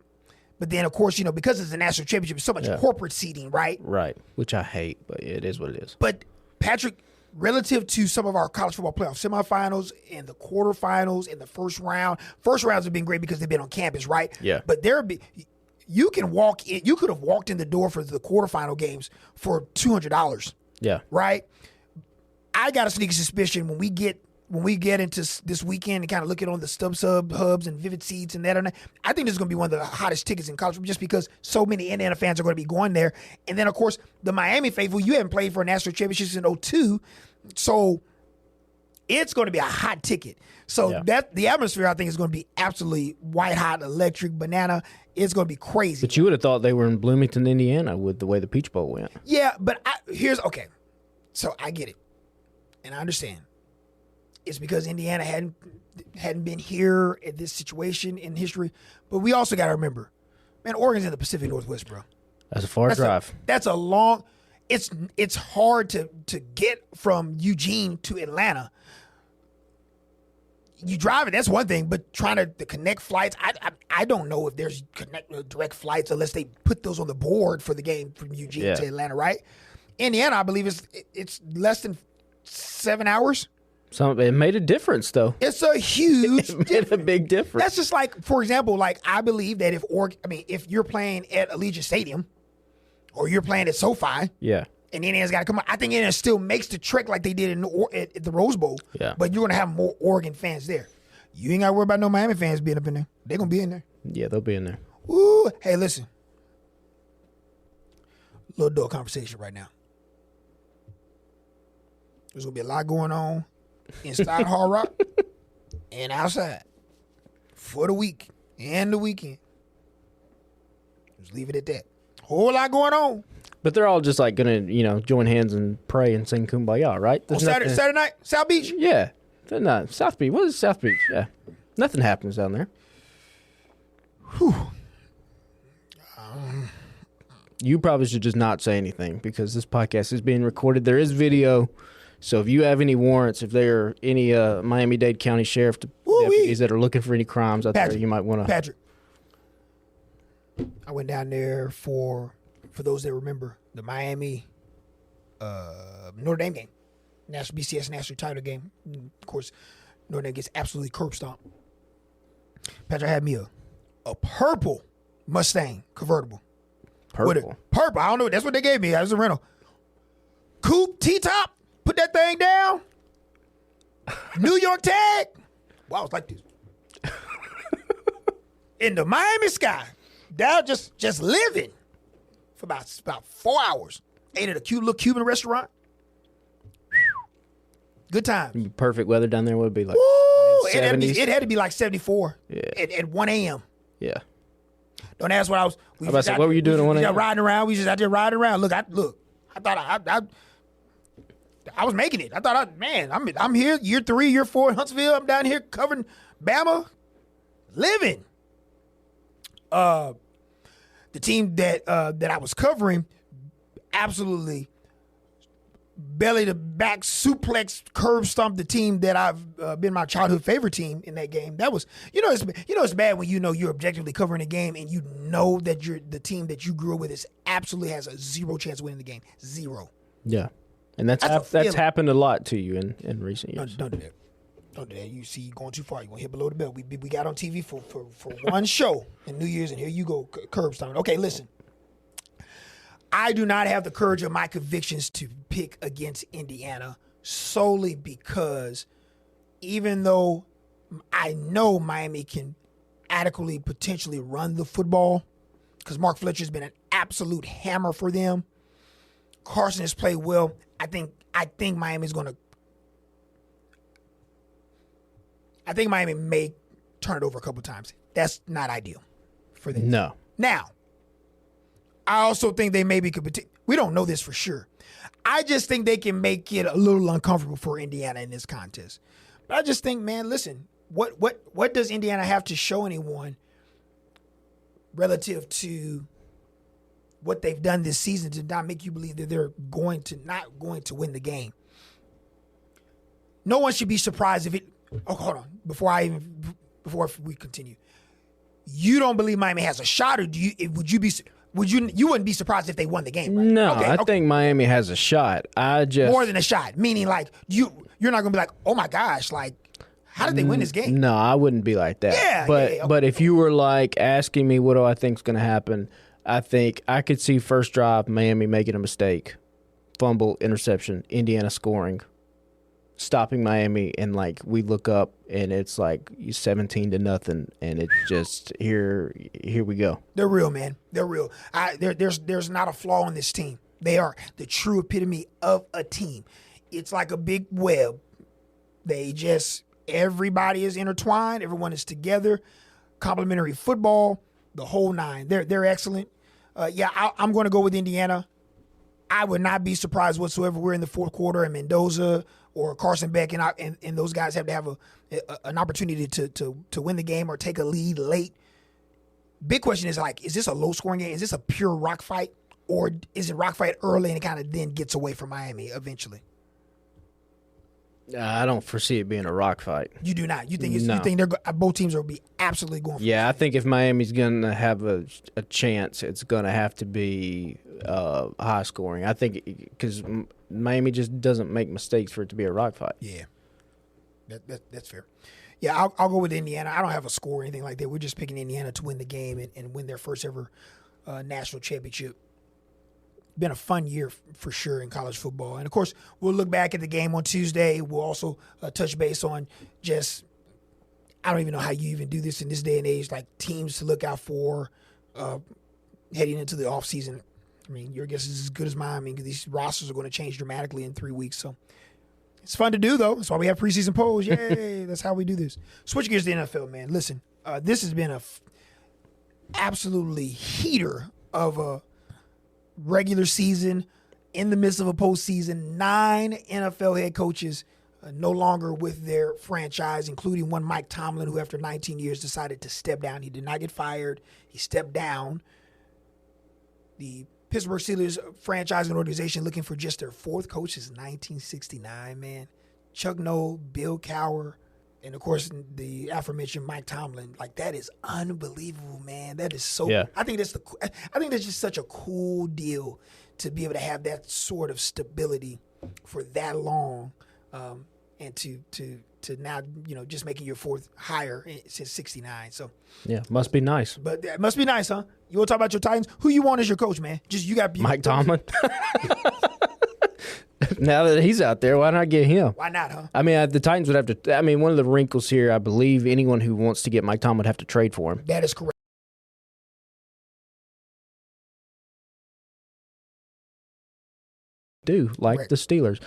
But then, of course, because it's a national championship, it's so much corporate seating, right? Right, which I hate, but it is what it is. But, Patrick, relative to some of our college football playoff semifinals and the quarterfinals and the first rounds have been great because they've been on campus, right? Yeah. But you can walk in. You could have walked in the door for the quarterfinal games for $200. Yeah. Right? I got a sneaky suspicion when we get into this weekend and kind of look at on the StubHub hubs and Vivid Seats and that, I think this is going to be one of the hottest tickets in college just because so many Indiana fans are going to be going there. And then, of course, the Miami faithful, you haven't played for a national championship since 2002, so it's going to be a hot ticket. So that the atmosphere, I think, is going to be absolutely white hot, electric, banana. It's going to be crazy. But you would have thought they were in Bloomington, Indiana with the way the Peach Bowl went. Yeah, but okay. So I get it. And I understand. It's because Indiana hadn't been here at this situation in history. But we also got to remember, man, Oregon's in the Pacific Northwest, bro. That's a far drive. That's a long. It's hard to get from Eugene to Atlanta. You drive it, that's one thing, but trying to connect flights, I don't know if there's direct flights unless they put those on the board for the game from Eugene to Atlanta, right? Indiana, I believe it's less than 7 hours. It made a difference, though. It's a huge difference. It made a big difference. That's just like, for example, like I believe that if you're playing at Allegiant Stadium or you're playing at SoFi, and Indiana's got to come out, I think Indiana still makes the trek like they did at the Rose Bowl. Yeah. But you're going to have more Oregon fans there. You ain't got to worry about no Miami fans being up in there. They're going to be in there. Yeah, they'll be in there. Ooh, hey, listen. Little adult conversation right now. There's going to be a lot going on inside Hard Rock and outside for the week and the weekend. Just leave it at that. Whole lot going on. But they're all just like going to, join hands and pray and sing Kumbaya, right? On Saturday night, South Beach? Yeah. No, South Beach. What is South Beach? Yeah. Nothing happens down there. Whew. You probably should just not say anything because this podcast is being recorded. There is video. So if you have any warrants, if there are any Miami-Dade County Sheriff deputies that are looking for any crimes out there, you might want to. Patrick, I went down there for those that remember, the Miami Notre Dame game, BCS national title game. And of course, Notre Dame gets absolutely curb stomped. Patrick had me a purple Mustang convertible. Purple? Purple. I don't know. That's what they gave me. That was a rental. Coupe, T-top. Put that thing down. New York tag. Wow, it's like this. In the Miami sky. Down just living for about 4 hours. Ate at a cute little Cuban restaurant. Good time. Perfect weather down there would be like it had to be like 74 at 1 a.m. Yeah. Don't ask what I was. What were you doing at 1 a.m.? Riding around. We just out there riding around. Look. I thought I was making it. I thought, I'm here year 3, year 4 in Huntsville. I'm down here covering Bama, living. The team that I was covering absolutely belly to back suplex curb stomped the team that I've been my childhood favorite team in that game. That was it's bad when you're objectively covering a game and you know that the team that you grew up with absolutely has a 0 chance of winning the game. 0. Yeah. And that's happened a lot to you in recent years. Don't do that. Don't do that. You see, you're going too far. You're going to hit below the belt. We got on TV for one show in New Year's, and here you go, curb stomping. Okay, listen. I do not have the courage of my convictions to pick against Indiana solely because even though I know Miami can adequately potentially run the football, because Mark Fletcher's been an absolute hammer for them, Carson has played well. I think Miami's going to. I think Miami may turn it over a couple times. That's not ideal for them. No. Now, I also think they maybe could. We don't know this for sure. I just think they can make it a little uncomfortable for Indiana in this contest. But I just think, man, listen, what does Indiana have to show anyone relative to what they've done this season to not make you believe that they're not going to win the game? No one should be surprised if it. Oh, hold on. Before we continue, you don't believe Miami has a shot, or you wouldn't be surprised if they won the game, right? No, I think Miami has a shot. More than a shot, meaning like you're not gonna be like, oh my gosh, like how did they win this game? No, I wouldn't be like that. Yeah, but if you were like asking me what do I think is going to happen, I think I could see first drive Miami making a mistake, fumble, interception, Indiana scoring, stopping Miami, and like we look up and it's like 17-0, and it's just here we go. They're real, man. They're real. There's not a flaw in this team. They are the true epitome of a team. It's like a big web. Everybody is intertwined. Everyone is together. Complementary football, the whole nine. They're excellent. I'm going to go with Indiana. I would not be surprised whatsoever. We're in the fourth quarter, and Mendoza or Carson Beck and those guys have to have an opportunity to win the game or take a lead late. Big question is is this a low scoring game? Is this a pure rock fight, or is it rock fight early and it kind of then gets away from Miami eventually? I don't foresee it being a rock fight. You do not. You think both teams will be absolutely going for it? Yeah, I think if Miami's going to have a chance, it's going to have to be high scoring. I think because Miami just doesn't make mistakes for it to be a rock fight. Yeah, that's fair. Yeah, I'll go with Indiana. I don't have a score or anything like that. We're just picking Indiana to win the game and win their first ever national championship. Been a fun year for sure in college football. And, of course, we'll look back at the game on Tuesday. We'll also touch base on just – I don't even know how you even do this in this day and age, like teams to look out for heading into the offseason. I mean, your guess is as good as mine. I mean, these rosters are going to change dramatically in 3 weeks. So it's fun to do, though. That's why we have preseason polls. Yay, that's how we do this. Switch gears to the NFL, man. Listen, this has been a absolutely heater of a regular season in the midst of a postseason. 9 NFL head coaches no longer with their franchise, including one Mike Tomlin, who after 19 years decided to step down. He did not get fired. He stepped down. The Pittsburgh Steelers franchise and organization looking for just their 4th coach since 1969, man. Chuck Noll, Bill Cowher, and, of course, the aforementioned Mike Tomlin. Like, that is unbelievable, man. That is so yeah. I think that's just such a cool deal to be able to have that sort of stability for that long, and to now, just making your 4th hire since 69. So yeah, must be nice. But it must be nice, huh? You want to talk about your Titans? Who you want as your coach, man? Just you got Mike Tomlin. Now that he's out there, why not get him? Why not, huh? I mean, the Titans would have to. I mean, one of the wrinkles here, I believe, anyone who wants to get Mike Tomlin would have to trade for him. That is correct. Do like Correct. the Steelers.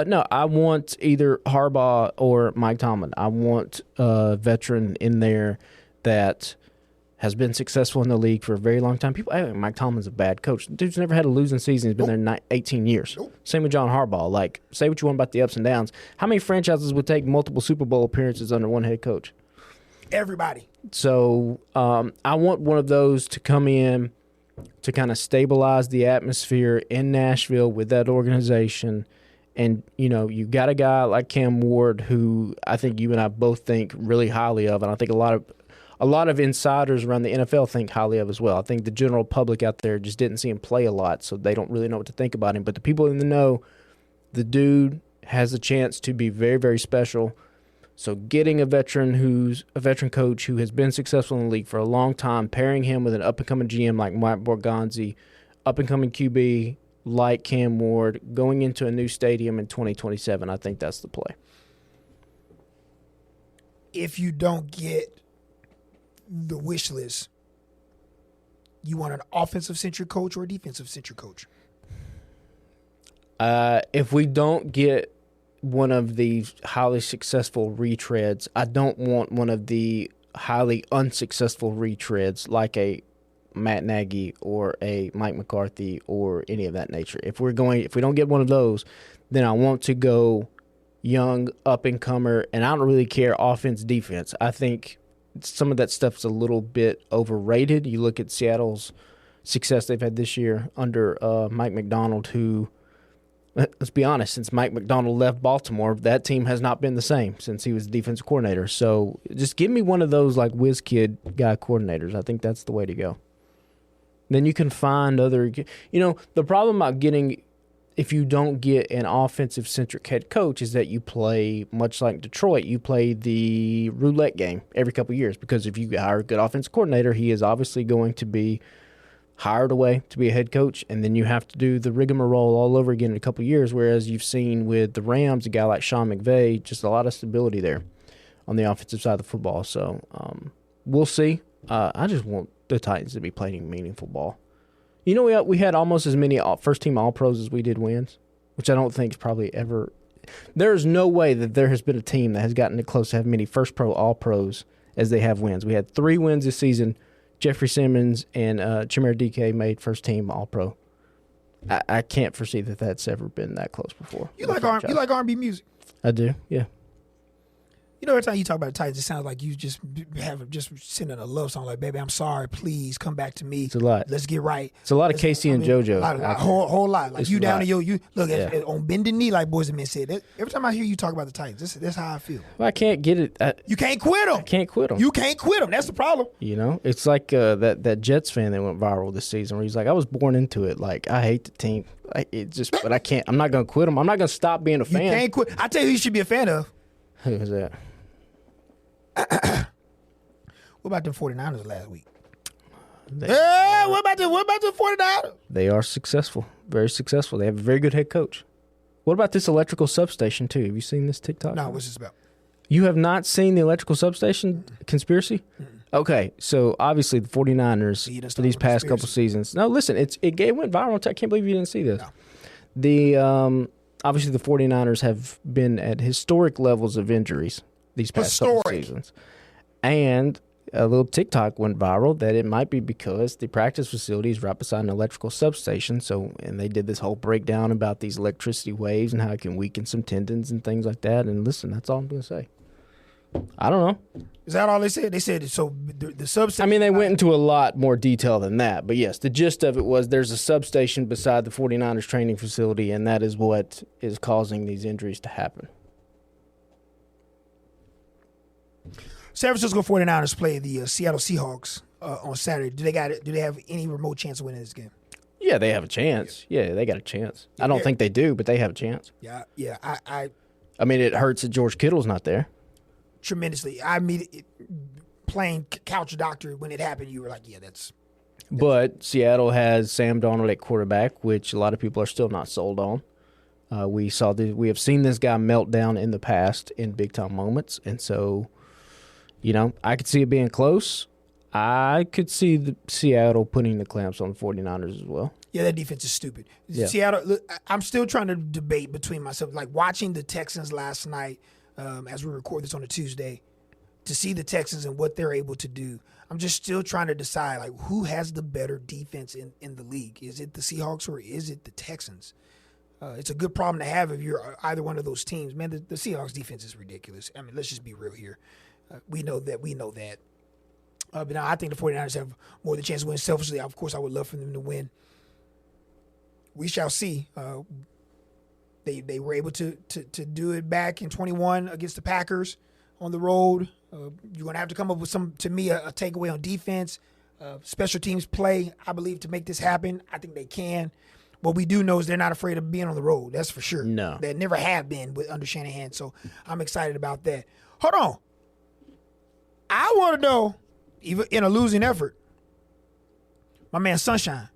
No, I want either Harbaugh or Mike Tomlin. I want a veteran in there that has been successful in the league for a very long time. People, hey, Mike Tomlin's a bad coach. Dude's never had a losing season. He's been there 18 years. Same with John Harbaugh. Like, say what you want about the ups and downs. How many franchises would take multiple Super Bowl appearances under one head coach? Everybody. So I want one of those to come in to kind of stabilize the atmosphere in Nashville with that organization. And, you got a guy like Cam Ward who I think you and I both think really highly of, and I think a lot of insiders around the NFL think highly of as well. I think the general public out there just didn't see him play a lot, so they don't really know what to think about him. But the people in the know, the dude has a chance to be very, very special. So getting a veteran coach who has been successful in the league for a long time, pairing him with an up-and-coming GM like Mike Borgonzi, up-and-coming QB like Cam Ward, going into a new stadium in 2027, I think that's the play. If you don't get the wish list, you want an offensive-centric coach or a defensive-centric coach? If we don't get one of the highly successful retreads, I don't want one of the highly unsuccessful retreads like a Matt Nagy or a Mike McCarthy or any of that nature. If we don't get one of those, then I want to go young, up-and-comer, and I don't really care offense, defense. I think some of that stuff's a little bit overrated. You look at Seattle's success they've had this year under Mike Macdonald, who, let's be honest, since Mike Macdonald left Baltimore, that team has not been the same since he was the defensive coordinator. So just give me one of those like whiz kid guy coordinators. I think that's the way to go. Then you can find other – the problem about getting – if you don't get an offensive-centric head coach is that you play, much like Detroit, you play the roulette game every couple of years, because if you hire a good offensive coordinator, he is obviously going to be hired away to be a head coach, and then you have to do the rigmarole all over again in a couple of years, whereas you've seen with the Rams, a guy like Sean McVay, just a lot of stability there on the offensive side of the football. So we'll see. I just want the Titans to be playing meaningful ball. We had almost as many first-team All-Pros as we did wins, which I don't think is probably ever – there's no way that there has been a team that has gotten close to have many first-pro All-Pros as they have wins. We had 3 wins this season. Jeffrey Simmons and Chimere DK made first-team All-Pro. I can't foresee that that's ever been that close before. You like R&B music? I do, yeah. Every time you talk about the Titans, it sounds like you just sending a love song like, baby, I'm sorry, please come back to me. It's a lot. Let's get right. It's a lot of Casey and JoJo. A whole lot. Like, you down to you look, on bending knee, like Boys and Men said. Every time I hear you talk about the Titans, that's how I feel. Well, I can't get it. You can't quit them. I can't quit them. You can't quit them. That's the problem. It's like that Jets fan that went viral this season where he's like, I was born into it. Like, I hate the team. But I can't. I'm not going to quit them. I'm not going to stop being a fan. You can't quit. I tell you who you should be a fan of. Who is that? What about the 49ers last week? What about the 49ers? They are successful, very successful. They have a very good head coach. What about this electrical substation, too? Have you seen this TikTok? No, what's this about? You have not seen the electrical substation conspiracy? Mm-mm. Okay, so obviously the 49ers for these past couple seasons. No, listen, it went viral. I can't believe you didn't see this. No. Obviously the 49ers have been at historic levels of injuries these past couple seasons. And a little TikTok went viral that it might be because the practice facility is right beside an electrical substation. And they did this whole breakdown about these electricity waves and how it can weaken some tendons and things like that. And listen, that's all I'm going to say. I don't know. Is that all they said? They said so the substation. I mean, they went into a lot more detail than that. But yes, the gist of it was there's a substation beside the 49ers training facility, and that is what is causing these injuries to happen. San Francisco 49ers play the Seattle Seahawks on Saturday. Do they have any remote chance of winning this game? Yeah, they have a chance. Yeah, they got a chance. I don't think they do, but they have a chance. Yeah. I mean, it hurts that George Kittle's not there. Tremendously. I mean, playing couch doctor when it happened, you were like, yeah, that's. But Seattle has Sam Darnold at quarterback, which a lot of people are still not sold on. We have seen this guy melt down in the past in big time moments, and so. I could see it being close. I could see the Seattle putting the clamps on the 49ers as well. Yeah, that defense is stupid. Yeah. Seattle, look, I'm still trying to debate between myself. Like watching the Texans last night as we record this on a Tuesday, to see the Texans and what they're able to do. I'm just still trying to decide, like, who has the better defense in the league? Is it the Seahawks or is it the Texans? It's a good problem to have if you're either one of those teams. Man, the Seahawks defense is ridiculous. I mean, let's just be real here. We know that. But now I think the 49ers have more of the chance to win. Selfishly, of course, I would love for them to win. We shall see. They were able to do it back in 21 against the Packers on the road. You're going to have to come up with a takeaway on defense. Special teams play, I believe, to make this happen. I think they can. What we do know is they're not afraid of being on the road. That's for sure. No. They never have been under Shanahan, so I'm excited about that. Hold on. I want to know, even in a losing effort, my man Sunshine,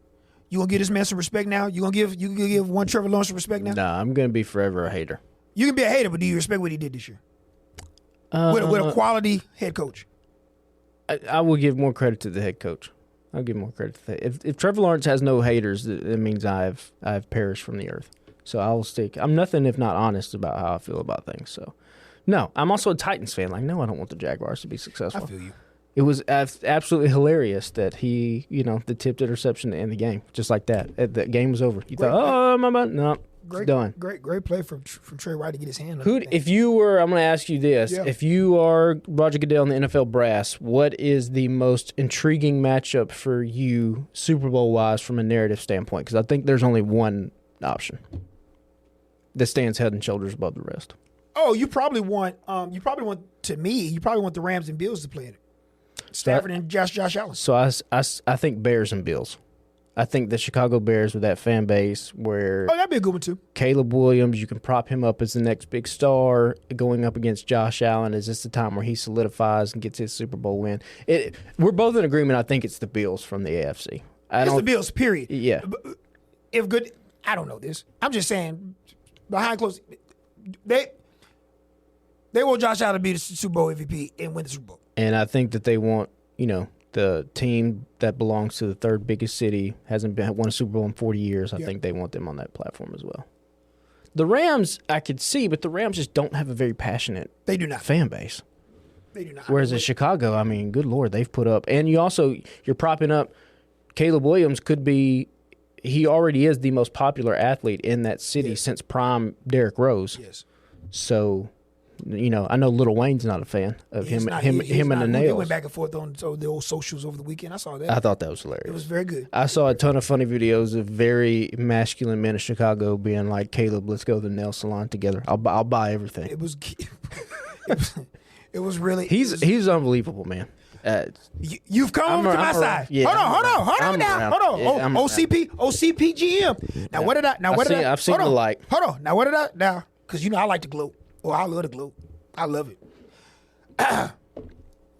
you gonna give this man some respect now? You gonna give one Trevor Lawrence some respect now? Nah, I'm gonna be forever a hater. You can be a hater, but do you respect what he did this year? With a quality head coach. I will give more credit to the head coach. I'll give more credit to that. If Trevor Lawrence has no haters, it means I've perished from the earth. So I will stick. I'm nothing if not honest about how I feel about things. So. No, I'm also a Titans fan. Like, no, I don't want the Jaguars to be successful. I feel you. It was absolutely hilarious that he, the tipped interception to end the game, just like that. The game was over. You thought, no, it's done. Great play from Trey White to get his hand. If you were, I'm going to ask you this: if you are Roger Goodell and the NFL brass, what is the most intriguing matchup for you, Super Bowl wise, from a narrative standpoint? Because I think there's only one option that stands head and shoulders above the rest. Oh, you probably want the Rams and Bills to play in it. Stafford and Josh Allen. So I think Bears and Bills. I think the Chicago Bears with that fan base where that'd be a good one too. Caleb Williams, you can prop him up as the next big star going up against Josh Allen. Is this the time where he solidifies and gets his Super Bowl win? We're both in agreement. I think it's the Bills from the AFC. It's the Bills, period. Yeah. If good, I don't know this. I'm just saying behind closed, they want Josh Allen to be the Super Bowl MVP and win the Super Bowl. And I think that they want, the team that belongs to the third biggest city, hasn't won a Super Bowl in 40 years. I think they want them on that platform as well. The Rams, I could see, but the Rams just don't have a very passionate fan base. They do not. Whereas in Chicago, I mean, good Lord, they've put up. And you're propping up Caleb Williams he already is the most popular athlete in that city since prime Derrick Rose. Yes. So, I know Lil Wayne's not a fan of him and the Nails. They went back and forth on the old socials over the weekend. I saw that. I thought that was hilarious. It was very good. I saw a ton of funny videos of very masculine men in Chicago being like, "Caleb, let's go to the nail salon together. I'll buy everything." It was it was really. He's unbelievable, man. You've come to my side. Yeah, hold on. OCPGM. Now what did I? I've seen the like. Hold on. Now what did I? Now because I like to gloat. Oh, I love the gloat. I love it.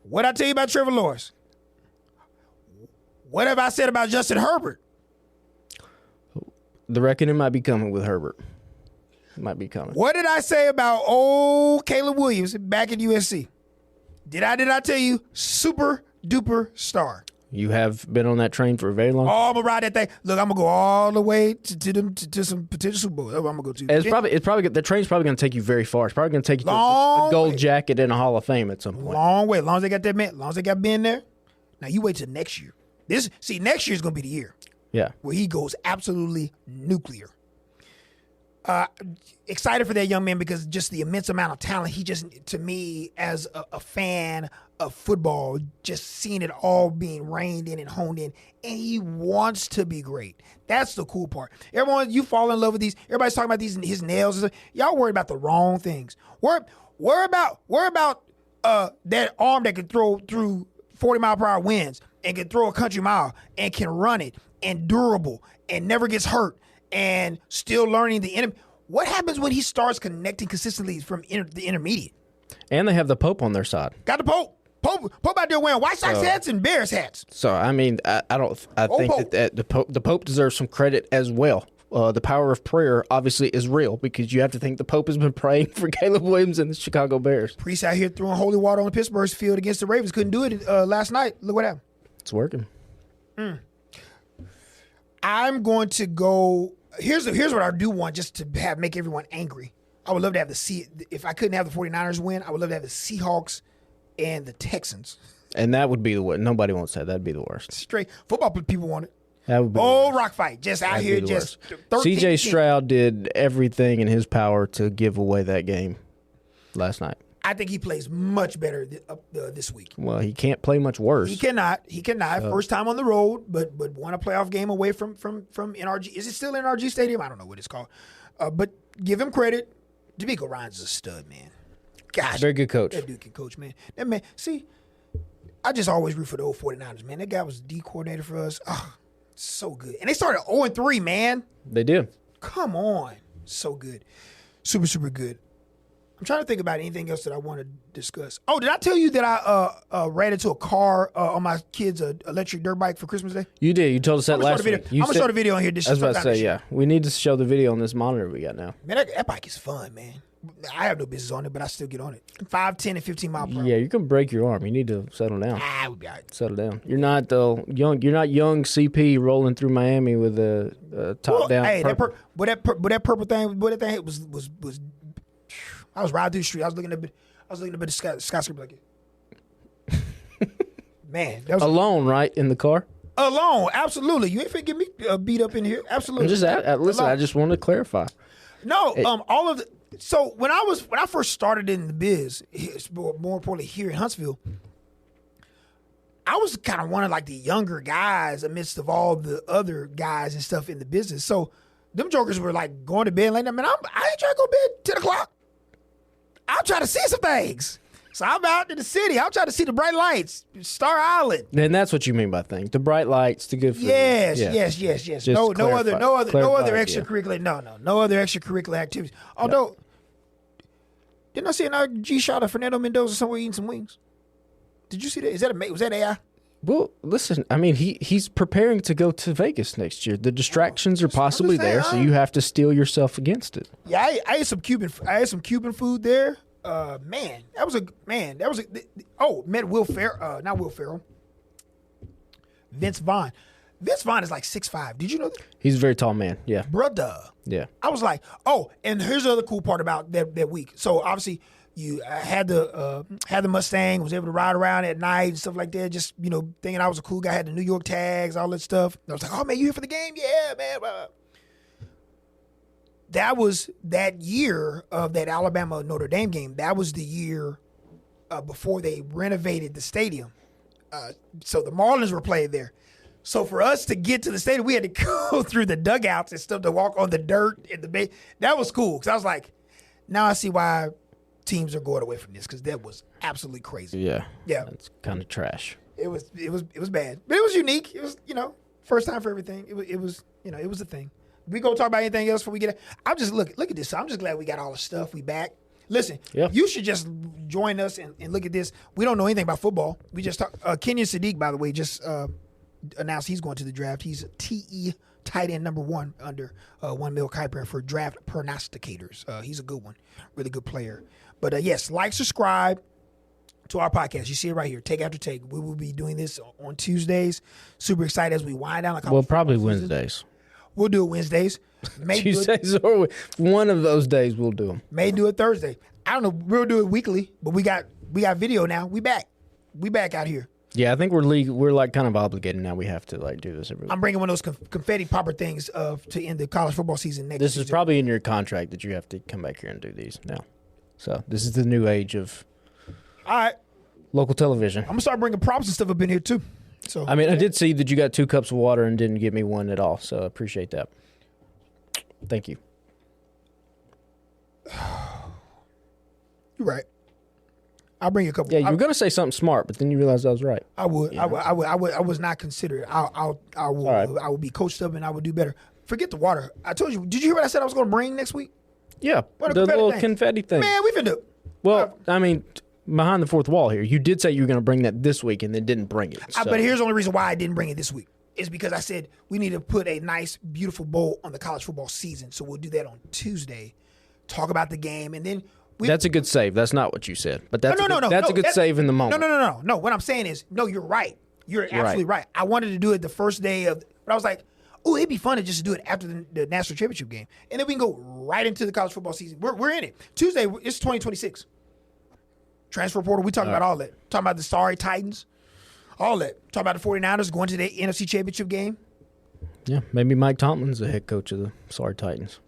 What I tell you about Trevor Lawrence? What have I said about Justin Herbert? The reckoning might be coming with Herbert. Might be coming. What did I say about old Caleb Williams back at USC? Did I tell you super duper star? You have been on that train for a very long time. Oh, I'm gonna ride that thing. Look, I'm gonna go all the way to some potential Super Bowl. That's what I'm gonna go to. It's probably the train's probably gonna take you very far. It's probably gonna take you to a gold jacket in a Hall of Fame at some point. Long way. As long as they got that man, as long as they got Ben there. Now you wait till next year. Next year is gonna be the year. Yeah. Where he goes absolutely nuclear. Excited for that young man because just the immense amount of talent. He just, to me, as a fan of football, just seeing it all being reined in and honed in, and he wants to be great. That's the cool part. Everyone, you fall in love with these. Everybody's talking about his nails. Y'all worried about the wrong things. Worry about that arm that can throw through 40-mile-per-hour winds and can throw a country mile and can run it and durable and never gets hurt. And still learning the enemy. What happens when he starts connecting consistently from the intermediate? And they have the Pope on their side. Got the Pope. Pope out there wearing White Sox hats and Bears hats. So I mean, I think that the Pope deserves some credit as well. The power of prayer obviously is real because you have to think the Pope has been praying for Caleb Williams and the Chicago Bears. Priest out here throwing holy water on the Pittsburgh field against the Ravens. Couldn't do it last night. Look what happened. It's working. I'm going to go. Here's what I do want just to make everyone angry. I would love to have if I couldn't have the 49ers win, I would love to have the Seahawks and the Texans. And that would be the worst. Nobody wants that. That'd be the worst. Straight football people want it. That would be rock fight. Just out here, just C.J. Stroud did everything in his power to give away that game last night. I think he plays much better this week. Well, he can't play much worse. He cannot. First time on the road, but won a playoff game away from NRG. Is it still NRG Stadium? I don't know what it's called. But give him credit. D'Amico Ryans is a stud, man. Gosh. Very good coach. That dude can coach, man. That man, see, I just always root for the old 49ers, man. That guy was D coordinator for us. Oh, so good. And they started 0-3, man. They did. Come on. So good. Super, super good. I'm trying to think about anything else that I want to discuss. Oh, did I tell you that I ran into a car on my kid's electric dirt bike for Christmas Day? You did. You told us that last week. I'm going to show the video on here. I was about to say, yeah. We need to show the video on this monitor we got now. Man, that bike is fun, man. I have no business on it, but I still get on it. 5, 10, and 15 mile per hour. Yeah, you can break your arm. You need to settle down. We'll be all right. Settle down. You're not young. You're not young CP rolling through Miami with a top down. Hey, that purple thing. That thing was. I was riding through the street. I was looking at the skyscraper like it. Man, that was Alone, right, in the car? alone. Absolutely. You ain't finna get me beat up in here. Absolutely. I'm just listen. Alone. I just wanted to clarify. No, all of the. So when I first started in the biz, more importantly here in Huntsville, I was kind of one of like the younger guys amidst of all the other guys and stuff in the business. So them jokers were like going to bed like that. Man, I ain't trying to go to bed 10 o'clock. I'm trying to see some things. So I'm out in the city. I'm trying to see the bright lights, Star Island. And that's what you mean by things. The bright lights, the good food. Yes. Just No clarify- other clarify, extracurricular. No other extracurricular activities. Although, didn't I see an IG shot of Fernando Mendoza somewhere eating some wings? Did you see that? Was that AI? Well, listen, I mean, he's preparing to go to Vegas next year. The distractions are possibly there, so you have to steel yourself against it. Yeah, I ate some Cuban food there. Met Will Ferrell, not Will Ferrell. Vince Vaughn. Vince Vaughn is like 6'5". Did you know that? He's a very tall man. Yeah. Brother. Yeah. I was like, oh, and here's the other cool part about that week. So obviously you had the Mustang, was able to ride around at night and stuff like that. Just, thinking I was a cool guy, had the New York tags, all that stuff. And I was like, oh man, you here for the game? Yeah, man. That was that year of that Alabama Notre Dame game. That was the year before they renovated the stadium. So the Marlins were playing there. So for us to get to the stadium, we had to go through the dugouts and stuff to walk on the dirt in the bay. That was cool because I was like, now I see why teams are going away from this because that was absolutely crazy. Yeah. Yeah. That's kind of trash. It was bad, but it was unique. It was first time for everything. It was a thing. We gonna talk about anything else before we get it? I'm just look at this. I'm just glad we got all the stuff. We back. Listen, You should just join us and look at this. We don't know anything about football. We just talk. Kenyon Sadiq, by the way, just announced he's going to the draft. He's TE tight end number 1 under 1 mil Kuiper for draft prognosticators. He's a good one, really good player. But yes, like, subscribe to our podcast. You see it right here, Take After Take. We will be doing this on Tuesdays. Super excited as we wind down. Well, probably Wednesdays. We'll do it Wednesdays. Tuesdays or one of those days we'll do them. May do it Thursday. I don't know. We'll do it weekly, but we got video now. We back out here. Yeah, I think we're like kind of obligated now. We have to like do this every week. I'm bringing one of those confetti popper things to end the college football season next This season. is probably in your contract that you have to come back here and do these now. So this is the new age of all right. Local television. I'm gonna start bringing props and stuff up in here too. So I mean, I did see that you got 2 cups of water and didn't give me one at all, so I appreciate that. Thank you. You're right. I'll bring you a couple. Yeah, you were gonna say something smart, but then you realized I was right. I would. I was not considerate. I will be coached up and I will do better. Forget the water. I told you. Did you hear what I said I was going to bring next week? Yeah, What a the little thing. confetti thing. Man, we finna. Well, I mean, behind the fourth wall here, you did say you were going to bring that this week and then didn't bring it. So. But here's the only reason why I didn't bring it this week is because I said we need to put a nice, beautiful bow on the college football season. So we'll do that on Tuesday. Talk about the game, and then that's a good save. That's not what you said, but that's a good save in the moment. No. What I'm saying is, no, you're right. You're absolutely right. I wanted to do it the first day of, but I was like, oh, it'd be fun to just do it after the national championship game, and then we can go right into the college football season. We're in it. Tuesday, it's 2026. Transfer portal. We talking about all that. Talking about the sorry Titans. All that. Talking about the 49ers going to the NFC championship game. Yeah, maybe Mike Tomlin's the head coach of the sorry Titans.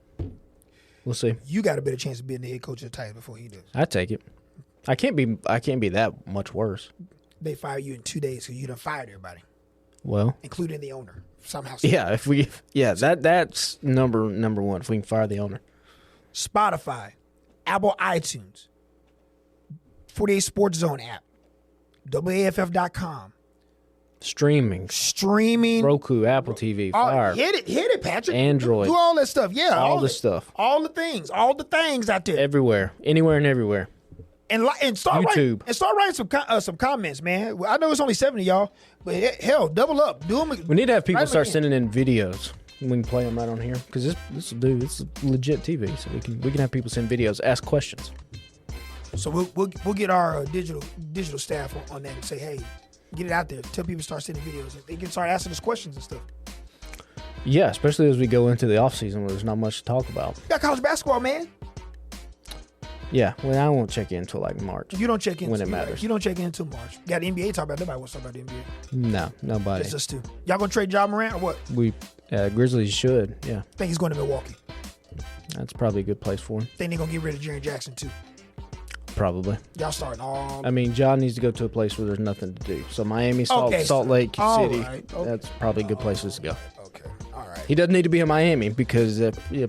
We'll see. You got a better chance of being the head coach of the Titans before he does. I take it. I can't be that much worse. They fire you in 2 days because you done fired everybody. Well, including the owner somehow. Yeah, that's number one. If we can fire the owner. Spotify, Apple iTunes, 48 Sports Zone app, WAFF.com. Streaming, Roku, Apple TV, Fire. Hit it, Patrick. Android. Do all that stuff. Yeah, all the stuff. All the things out there. Everywhere, anywhere and everywhere. And start YouTube. writing some comments, man. I know it's only 7 of y'all, but hell, double up. Do them. We need to have people start sending in videos. We can play them right on here because this is legit TV, so we can have people send videos, ask questions. So we'll get our digital staff on that and say, hey, get it out there. Tell people to start sending videos. They can start asking us questions and stuff. Yeah, especially as we go into the off season where there's not much to talk about. You got college basketball, man. Yeah, well, I won't check in until like March. You don't check in when it matters. You don't check in until March. Got the NBA talk about. Nobody wants to talk about the NBA. No, nobody. It's us two. Y'all gonna trade Ja Morant or what? We Grizzlies should. Yeah, Think he's going to Milwaukee. that's probably a good place for him. Think they're gonna get rid of Jaren Jackson too. Probably. Y'all starting all. I mean, John needs to go to a place where there's nothing to do. So Miami, Salt Lake City. Right, okay. That's probably good places to go. Okay. All right. He doesn't need to be in Miami because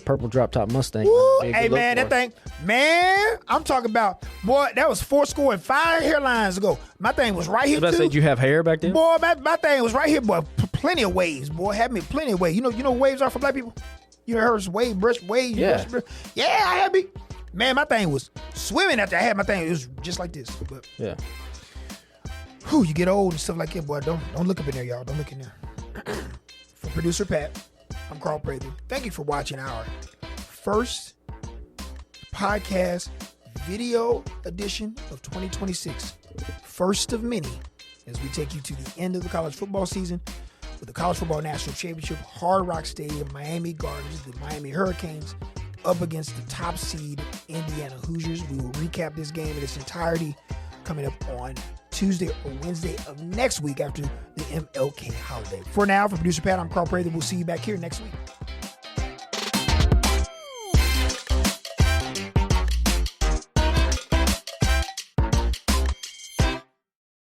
purple drop top Mustang. Woo, be a hey good look man, for that thing, man, I'm talking about, boy, that was 4 score and 5 hairlines ago. My thing was right here Did I say too. you have hair back then? Boy, my thing was right here, boy. Plenty of waves, boy. Had me plenty of waves. You know what waves are for black people? You heard us wave, brush, wave. Yeah. Brush. Yeah, I had me. Man, my thing was swimming after I had my thing. It was just like this. But Yeah. whew, you get old and stuff like that, boy. Don't look up in there, y'all. Don't look in there. For producer Pat, I'm Carl Prather. Thank you for watching our first podcast video edition of 2026. First of many, as we take you to the end of the college football season with the College Football National Championship, Hard Rock Stadium, Miami Gardens, the Miami Hurricanes up against the top seed Indiana Hoosiers. We will recap this game in its entirety coming up on Tuesday or Wednesday of next week after the MLK holiday. For now, for producer Pat, I'm Carl Prather. We'll see you back here next week.